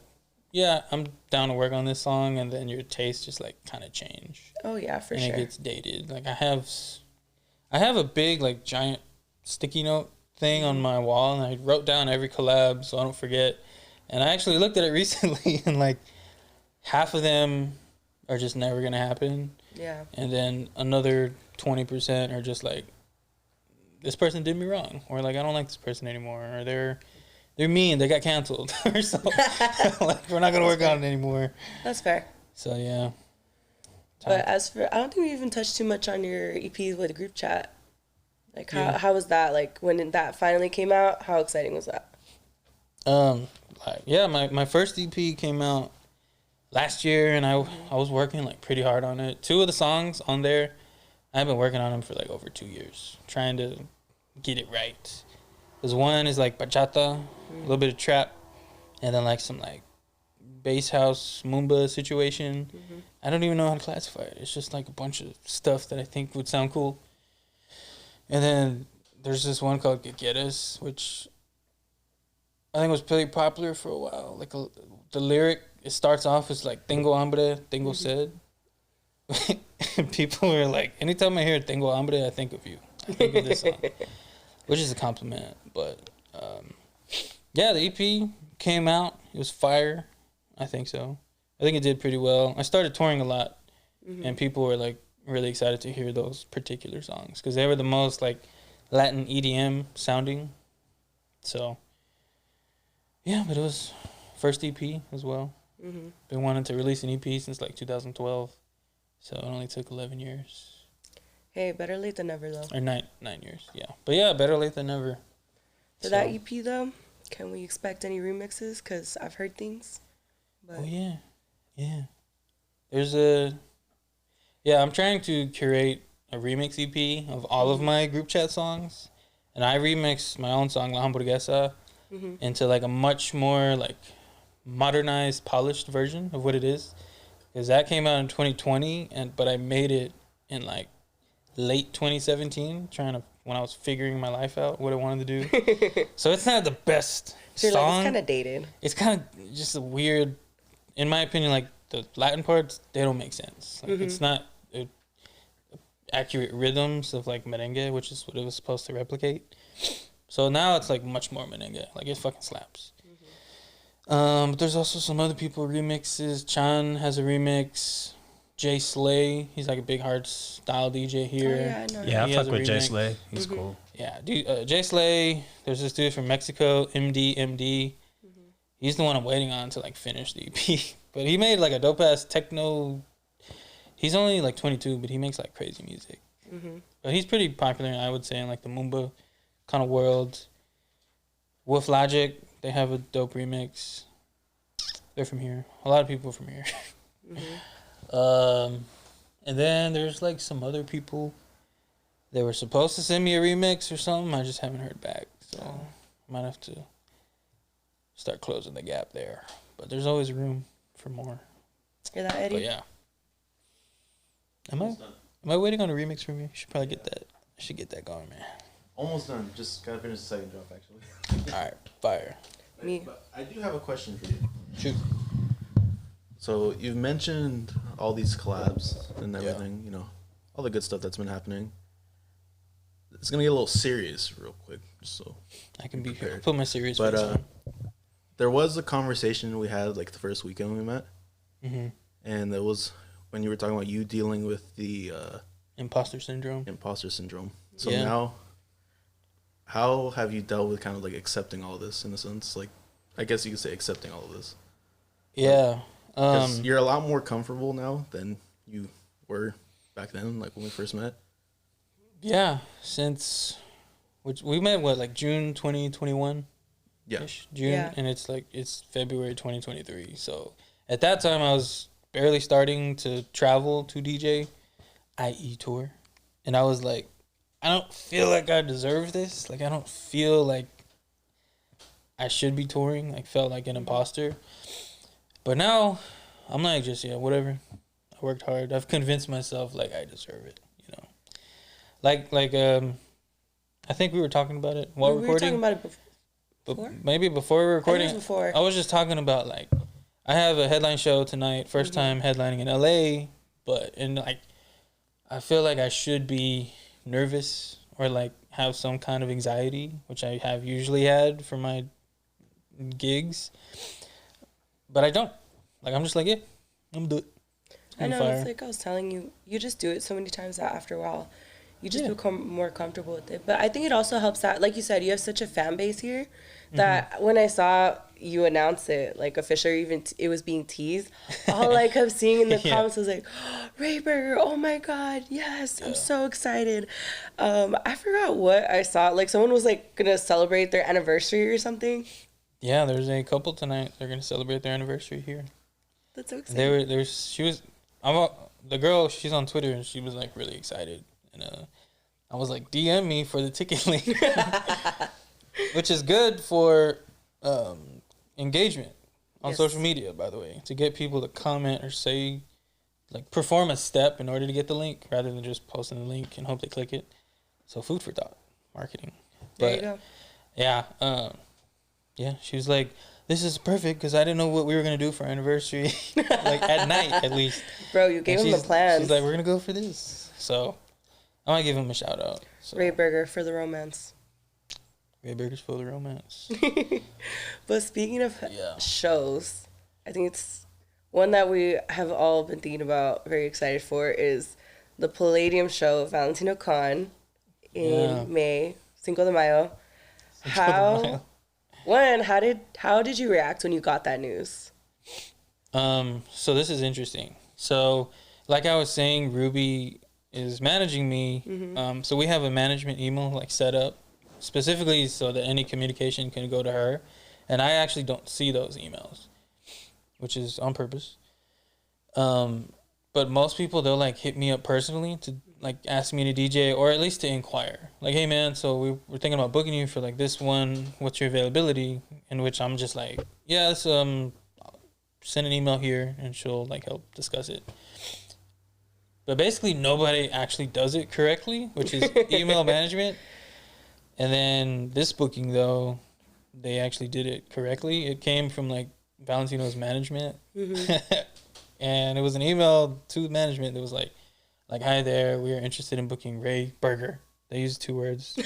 yeah, I'm down to work on this song, and then your taste just, like, kind of change. Oh, yeah, for sure. sure. And it gets dated. Like, I have a big, like, giant sticky note thing on my wall, and I wrote down every collab so I don't forget. And I actually looked at it recently, and, like, half of them are just never gonna happen. Yeah. And then another 20% are just like, this person did me wrong, or like, I don't like this person anymore, or they're mean, they got canceled, or something. Like, we're not gonna work on it anymore. That's fair. So yeah. But as for, I don't think we even touched too much on your EP with group chat. Like, how was that? Like, when that finally came out, how exciting was that? My first EP came out last year, and I was working, like, pretty hard on it. 2 of the songs on there, I've been working on them for, like, over 2 years, trying to get it right. Because one is, like, bachata, a little bit of trap, and then, like, some, like, bass house Moomba situation. I don't even know how to classify it. It's just, like, a bunch of stuff that I think would sound cool. And then there's this one called Gequeres, which I think it was pretty popular for a while. Like the lyric, it starts off as like "Tengo hambre," Tengo sed. People are like, anytime I hear "Tengo hambre," I think of you. I think of this song, which is a compliment. But yeah, the EP came out. It was fire. I think so. I think it did pretty well. I started touring a lot, and people were like really excited to hear those particular songs because they were the most like Latin EDM sounding. So yeah, but it was first EP as well. Been wanting to release an EP since like 2012, so it only took 11 years. Hey, better late than never, though. Or 9 years, yeah. But yeah, better late than never. For that EP, though, can we expect any remixes? Because I've heard things. But... Oh, yeah. There's I'm trying to curate a remix EP of all of my group chat songs. And I remixed my own song, La Hamburguesa, into like a much more like modernized, polished version of what it is. Because that came out in 2020, but I made it in like late 2017, when I was figuring my life out, what I wanted to do. So it's not the best so song. Like, it's kind of dated. It's kind of just a weird, in my opinion, like the Latin parts, they don't make sense. Like, it's not accurate rhythms of like merengue, which is what it was supposed to replicate. So now it's like much more merengue. Like it fucking slaps. But there's also some other people remixes. Chan has a remix. Jay Slay, he's like a big heart style DJ here. Oh, yeah, I know. Yeah, I fuck with Jay Slay. He's cool. Yeah, dude, Jay Slay. There's this dude from Mexico, MD. He's the one I'm waiting on to like finish the EP. But he made like a dope ass techno. He's only like 22, but he makes like crazy music. But he's pretty popular, I would say, in like the Moomba kind of world. Wolf Logic, they have a dope remix. They're from here. A lot of people from here. And then there's like some other people. They were supposed to send me a remix or something. I just haven't heard back. So I might have to start closing the gap there. But there's always room for more. Hear that, Eddie? But yeah. Am I waiting on a remix from you? Should probably get that. I should get that going, man. Almost done. Just gotta finish the second drop, actually. All right, fire. Me. But I do have a question for you. Shoot. So you've mentioned all these collabs and everything, you know, all the good stuff that's been happening. It's gonna get a little serious real quick, just so I can be prepared. here. Put my serious But face on. there was a conversation we had like the first weekend we met, and it was when you were talking about you dealing with the Imposter syndrome. imposter syndrome. So Yeah. now, how have you dealt with kind of like accepting all of this in a sense? Like, I guess you could say accepting all of this. Yeah. Because you're a lot more comfortable now than you were back then, like when we first met. Yeah. Since we met like June 2021. Yeah. June, Yeah. and it's February 2023. So at that time, I was barely starting to travel to DJ, i.e. tour, and I was like, I don't feel like I deserve this. Like I don't feel like I should be touring. Like felt like an imposter. But now I'm like just whatever. I worked hard. I've convinced myself like I deserve it. You know, like I think we were talking about it while recording. We were talking about it before. But maybe before we were recording, before. I was just talking about like I have a headline show tonight, first time headlining in LA, and like I feel like I should be nervous or like have some kind of anxiety, which I have usually had for my gigs, but I don't. Like I'm just like, yeah, I'm gonna do it. I know, it's like I was telling you, you just do it so many times that after a while, you just become more comfortable with it. But I think it also helps that, like you said, you have such a fan base here that when I saw you announce it, like officially, even it was being teased, all I kept seeing in the comments was like, RayBurger, oh my God, yes, I'm so excited. I forgot what I saw. Like someone was like gonna celebrate their anniversary or something. Yeah, there's a couple tonight. They're gonna celebrate their anniversary here. That's so exciting. The girl, she's on Twitter and she was like really excited. And I was like, DM me for the ticket link. Which is good for engagement on social media, by the way. To get people to comment or say, like perform a step in order to get the link rather than just posting the link and hope they click it. So food for thought, marketing. There you go. Yeah. Yeah, she was like, "This is perfect because I didn't know what we were gonna do for our anniversary, like at night at least." Bro, you gave him the plans. She's like, "We're gonna go for this." So I want to give him a shout out. So. RayBurger for the romance. RayBurger's for the romance. But speaking of shows, I think it's one that we have all been thinking about, very excited for, is the Palladium show, Valentino Con, in May, Cinco de Mayo. How did you react when you got that news? So this is interesting. So, like I was saying, Ruby is managing me. Mm-hmm. So we have a management email like set up specifically so that any communication can go to her, and I actually don't see those emails, which is on purpose. But most people, they'll like hit me up personally to like ask me to DJ or at least to inquire. Like, hey man, so we're thinking about booking you for like this one. What's your availability? In which I'm just like, yeah, let's send an email here and she'll like help discuss it. But basically nobody actually does it correctly, which is email management. And then this booking though, they actually did it correctly. It came from like Valentino's management. Mm-hmm. And it was an email to management that was like, hi there, we are interested in booking RayBurger. They used 2 words.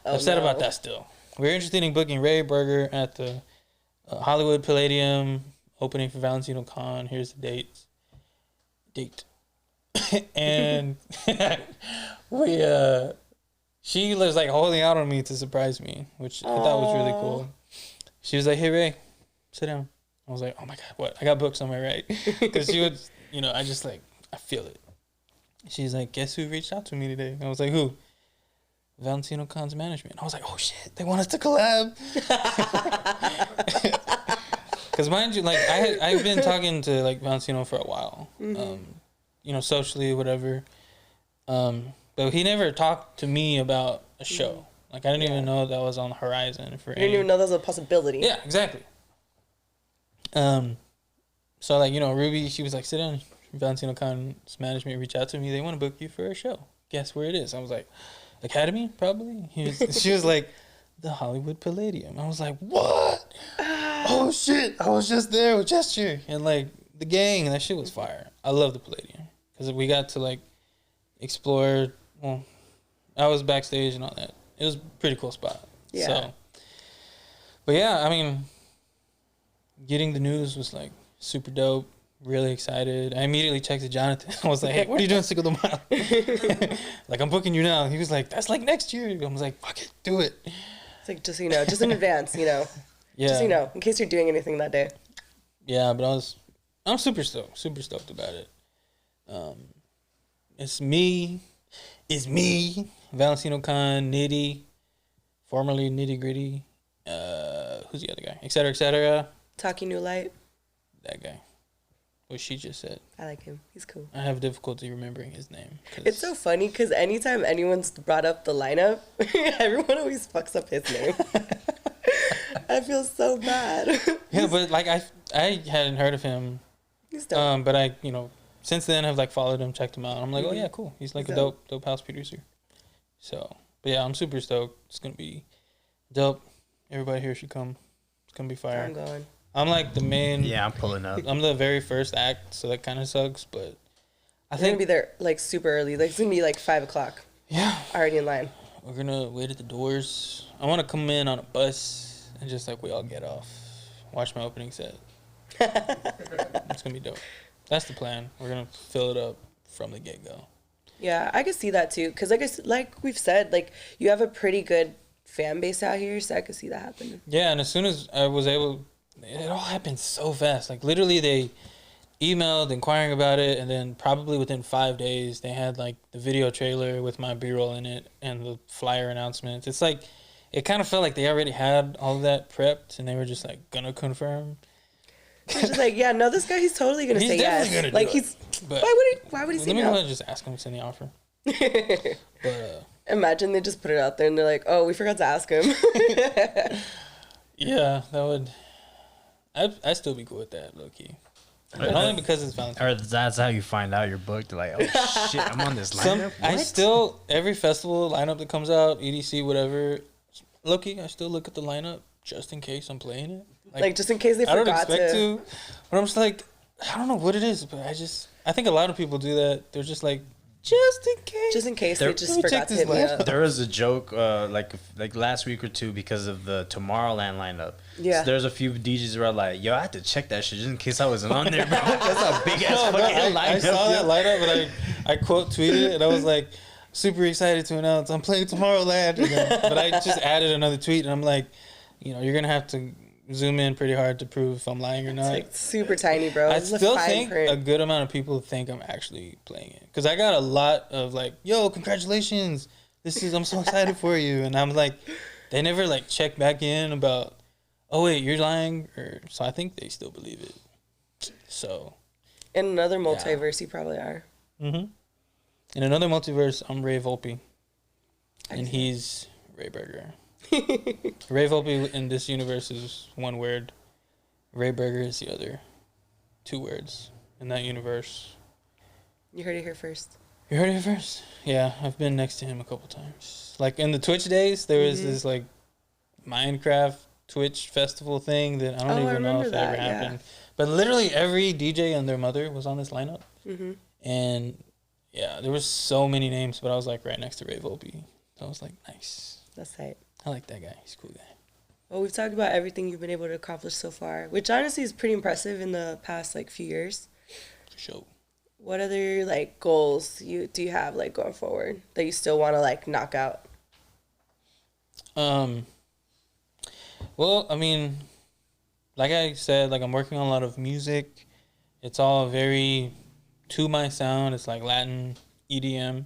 Upset about that still. We're interested in booking RayBurger at the Hollywood Palladium opening for Valentino Con. Here's the date. And she was like holding out on me to surprise me, which I thought was really cool. She was like, hey Ray, sit down. I was like, oh my God, what? I got booked somewhere, right? Because she would, I just like, I feel it. She's like, guess who reached out to me today? And I was like, who? Valentino Con's management. I was like, oh shit, they want us to collab. Because mind you, like I've been talking to like Valentino for a while, socially, whatever. But he never talked to me about a show. Like I didn't even know that was on the horizon for. You didn't even know that was a possibility. Yeah, exactly. So like Ruby, she was like, sit down. Valentino Con's management reached out to me. They want to book you for a show. Guess where it is? I was like, Academy, probably. She was like, the Hollywood Palladium. I was like, what? Oh shit! I was just there with Gesture and like the gang. That shit was fire. I love the Palladium because we got to like explore. Well, I was backstage and all that. It was a pretty cool spot. Yeah. So, but yeah, I mean, getting the news was like super dope. Really excited. I immediately texted Jonathan. I was like, hey, what are you doing Cinco de Mayo? Like, I'm booking you now. He was like, that's like next year. I was like, fuck it, do it. It's like, just just in advance, Yeah. Just in case you're doing anything that day. Yeah, but I'm super stoked about it. It's me, Valentino Con, Nitty, formerly Nitty Gritty, who's the other guy, etc. Taki New Light. That guy. What she just said. I like him. He's cool. I have difficulty remembering his name. It's so funny because anytime anyone's brought up the lineup, everyone always fucks up his name. I feel so bad. Yeah, but like I hadn't heard of him. He's dope. But I, since then I've like followed him, checked him out. I'm like, oh yeah, cool. He's like a dope house producer. So, but yeah, I'm super stoked. It's gonna be dope. Everybody here should come. It's gonna be fire. I'm going. I'm like the main. Yeah, I'm pulling up. I'm the very first act, so that kind of sucks. But I think gonna be there like super early. Like it's gonna be like 5:00. Yeah, already in line. We're gonna wait at the doors. I want to come in on a bus and just like we all get off, watch my opening set. It's gonna be dope. That's the plan. We're gonna fill it up from the get go. Yeah, I could see that too. Cause like we've said, like you have a pretty good fan base out here, so I could see that happening. Yeah, and as soon as I was able. It all happened so fast. Like literally, they emailed inquiring about it, and then probably within 5 days, they had like the video trailer with my B-roll in it and the flyer announcements. It's like it kind of felt like they already had all of that prepped, and they were just like gonna confirm. It's just like, yeah, no, this guy, he's totally gonna say yes. Gonna like do he's. But why would he say no? Let me no? go ahead and just ask him to send the offer. But imagine they just put it out there, and they're like, oh, we forgot to ask him. Yeah, that would. I'd still be cool with that, low key. But only because it's Valentine's. Or that's how you find out you're booked. Like, oh shit, I'm on this lineup. Every festival lineup that comes out, EDC, whatever, low key, I still look at the lineup just in case I'm playing it. Like just in case they I don't forgot expect to. But I'm just like, I don't know what it is, but I think a lot of people do that. They're just like, just in case. Just in case There- they just Let me check forgot to this hit me laptop. up. There was a joke like last week or two because of the Tomorrowland lineup. Yeah. So there's a few DJs who are like, yo, I had to check that shit just in case I wasn't on there, bro. That's a big ass fucking lineup. I saw that yo. lineup, but I quote tweeted it, and I was like, super excited to announce I'm playing Tomorrowland. And then, but I just added another tweet, and I'm like, you're gonna have to zoom in pretty hard to prove if I'm lying or It's not. like super tiny, bro. I It's a still fine think print. a good amount of people think I'm actually playing it, because I got a lot of like, "Yo, congratulations! I'm so excited for you," and I'm like, they never like check back in about, "Oh wait, you're lying," so I think they still believe it. So, In another multiverse, you probably are. in another multiverse, I'm Ray Volpe, and he's RayBurger. Ray Volpe in this universe is one word. RayBurger is the other. 2 words in that universe. You heard it here first. You heard it first? Yeah, I've been next to him a couple times. Like in the Twitch days, there was this like Minecraft Twitch festival thing that I don't even know if it ever happened. But literally every DJ and their mother was on this lineup. And yeah, there was so many names, but I was like right next to Ray Volpe. So I was like, nice. That's it. I like that guy. He's a cool guy. Well, we've talked about everything you've been able to accomplish so far, which honestly is pretty impressive in the past like few years. For sure. What other like goals do you have like going forward that you still want to like knock out? Well, I mean, like I said, like I'm working on a lot of music. It's all very to my sound. It's like Latin EDM.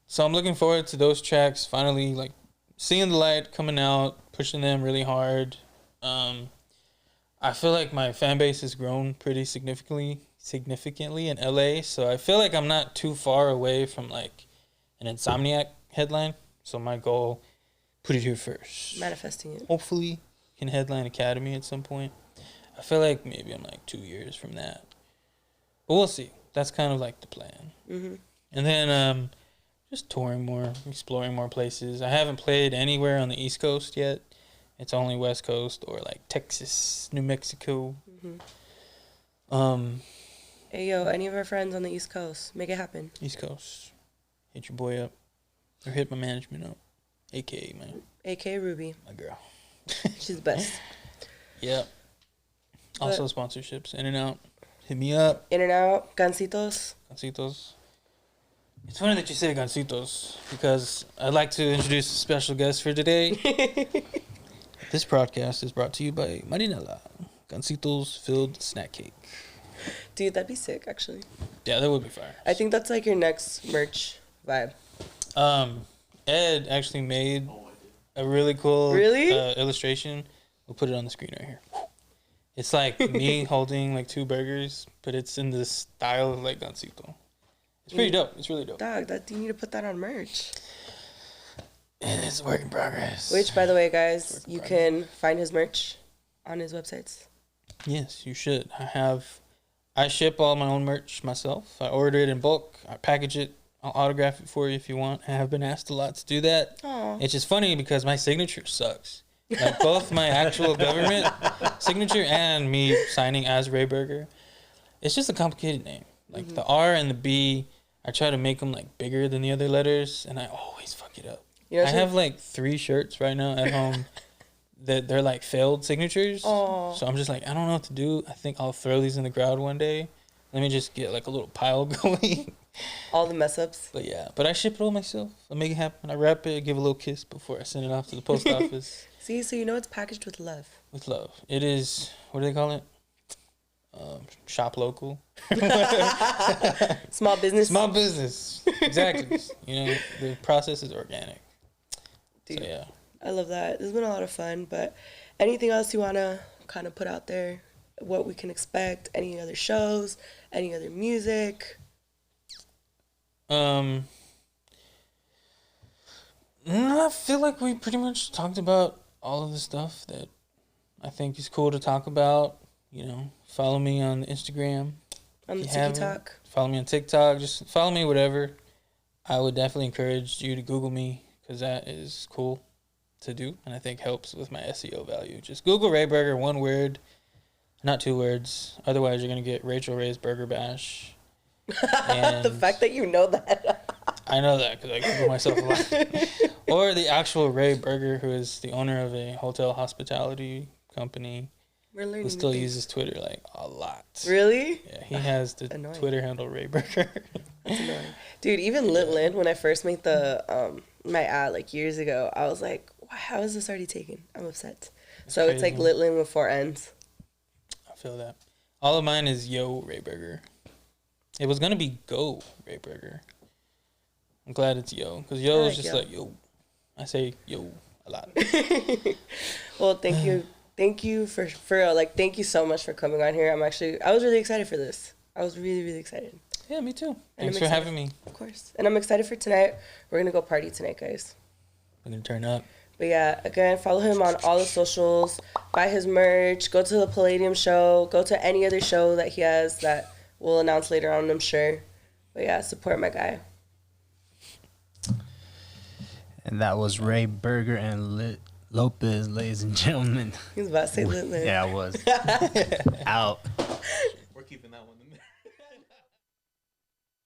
So I'm looking forward to those tracks finally like seeing the light, coming out, pushing them really hard. I feel like my fan base has grown pretty significantly in LA. So I feel like I'm not too far away from like an Insomniac headline. So my goal, put it here first. Manifesting it. Hopefully can headline Academy at some point. I feel like maybe I'm like 2 years from that. But we'll see. That's kind of like the plan. And then just touring more, exploring more places. I haven't played anywhere on the East Coast yet. It's only West Coast or like Texas, New Mexico. Hey, yo, any of our friends on the East Coast, make it happen. East Coast. Hit your boy up. Or hit my management up. AKA, man. A.K. Ruby. My girl. She's the best. Yeah. Also sponsorships. In and out. Hit me up. In and out, Gancitos. Gancitos. It's funny that you say Gancitos because I'd like to introduce a special guest for today. This podcast is brought to you by Marinela. Gancitos filled snack cake. Dude, that'd be sick, actually. Yeah, that would be fire. I think that's like your next merch vibe. Ed actually made a really cool illustration. We'll put it on the screen right here. It's like me holding like 2 burgers, but it's in the style of like Gancito. It's pretty dope. It's really dope. Dog, you need to put that on merch. And it's a work in progress. Which, by the way, guys, you can find his merch on his websites. Yes, you should. I ship all my own merch myself. I order it in bulk. I package it. I'll autograph it for you if you want. I have been asked a lot to do that. Aww. It's just funny because my signature sucks. Like both my actual government signature and me signing as RayBurger. It's just a complicated name. Like the R and the B, I try to make them like bigger than the other letters, and I always fuck it up. You know I have like 3 shirts right now at home that they're like failed signatures. Aww. So I'm just like, I don't know what to do. I think I'll throw these in the crowd one day. Let me just get like a little pile going. All the mess ups. But yeah, but I ship it all myself. I make it happen. I wrap it, give a little kiss before I send it off to the post office. See, so you know it's packaged with love. With love. It is, what do they call it? Shop local. Small business. Small business. Exactly. The process is organic. Dude, So yeah. I love that. It's been a lot of fun, but anything else you want to kind of put out there? What we can expect? Any other shows? Any other music? I feel like we pretty much talked about all of the stuff that I think is cool to talk about. Follow me on Instagram. On the If you haven't, TikTok? Follow me on TikTok. Just follow me, whatever. I would definitely encourage you to Google me because that is cool. to do, and I think helps with my SEO value. Just Google RayBurger, one word, not two words. Otherwise, you're gonna get Rachel Ray's Burger Bash. The fact that you know that. I know that because I Google myself a lot. Or the actual RayBurger, who is the owner of a hotel hospitality company, We're learning. who still uses Twitter like a lot. Really? Yeah, he has the Annoying. Twitter handle RayBurger. That's annoying. Dude, even Lit Lin, when I first made the my ad like years ago, I was like, wow, how is this already taken? I'm upset. So it's like crazy. Lit Lin with 4 N's. I feel that. All of mine is Yo RayBurger. It was gonna be Go RayBurger. I'm glad it's Yo, because Yo is just yo. like Yo. I say Yo a lot. Well, thank you for real. Like, thank you so much for coming on here. I was really excited for this. I was really, really excited. Yeah, me too. And Thanks I'm for excited. having me. Of course. And I'm excited for tonight. We're gonna go party tonight, guys. I'm gonna turn up. But yeah, again, follow him on all the socials. Buy his merch. Go to the Palladium show. Go to any other show that he has that we'll announce later on, I'm sure. But yeah, support my guy. And that was RayBurger and Lopez, ladies and gentlemen. He was about to say Lit Lin. Yeah, I was. Out. We're keeping that one.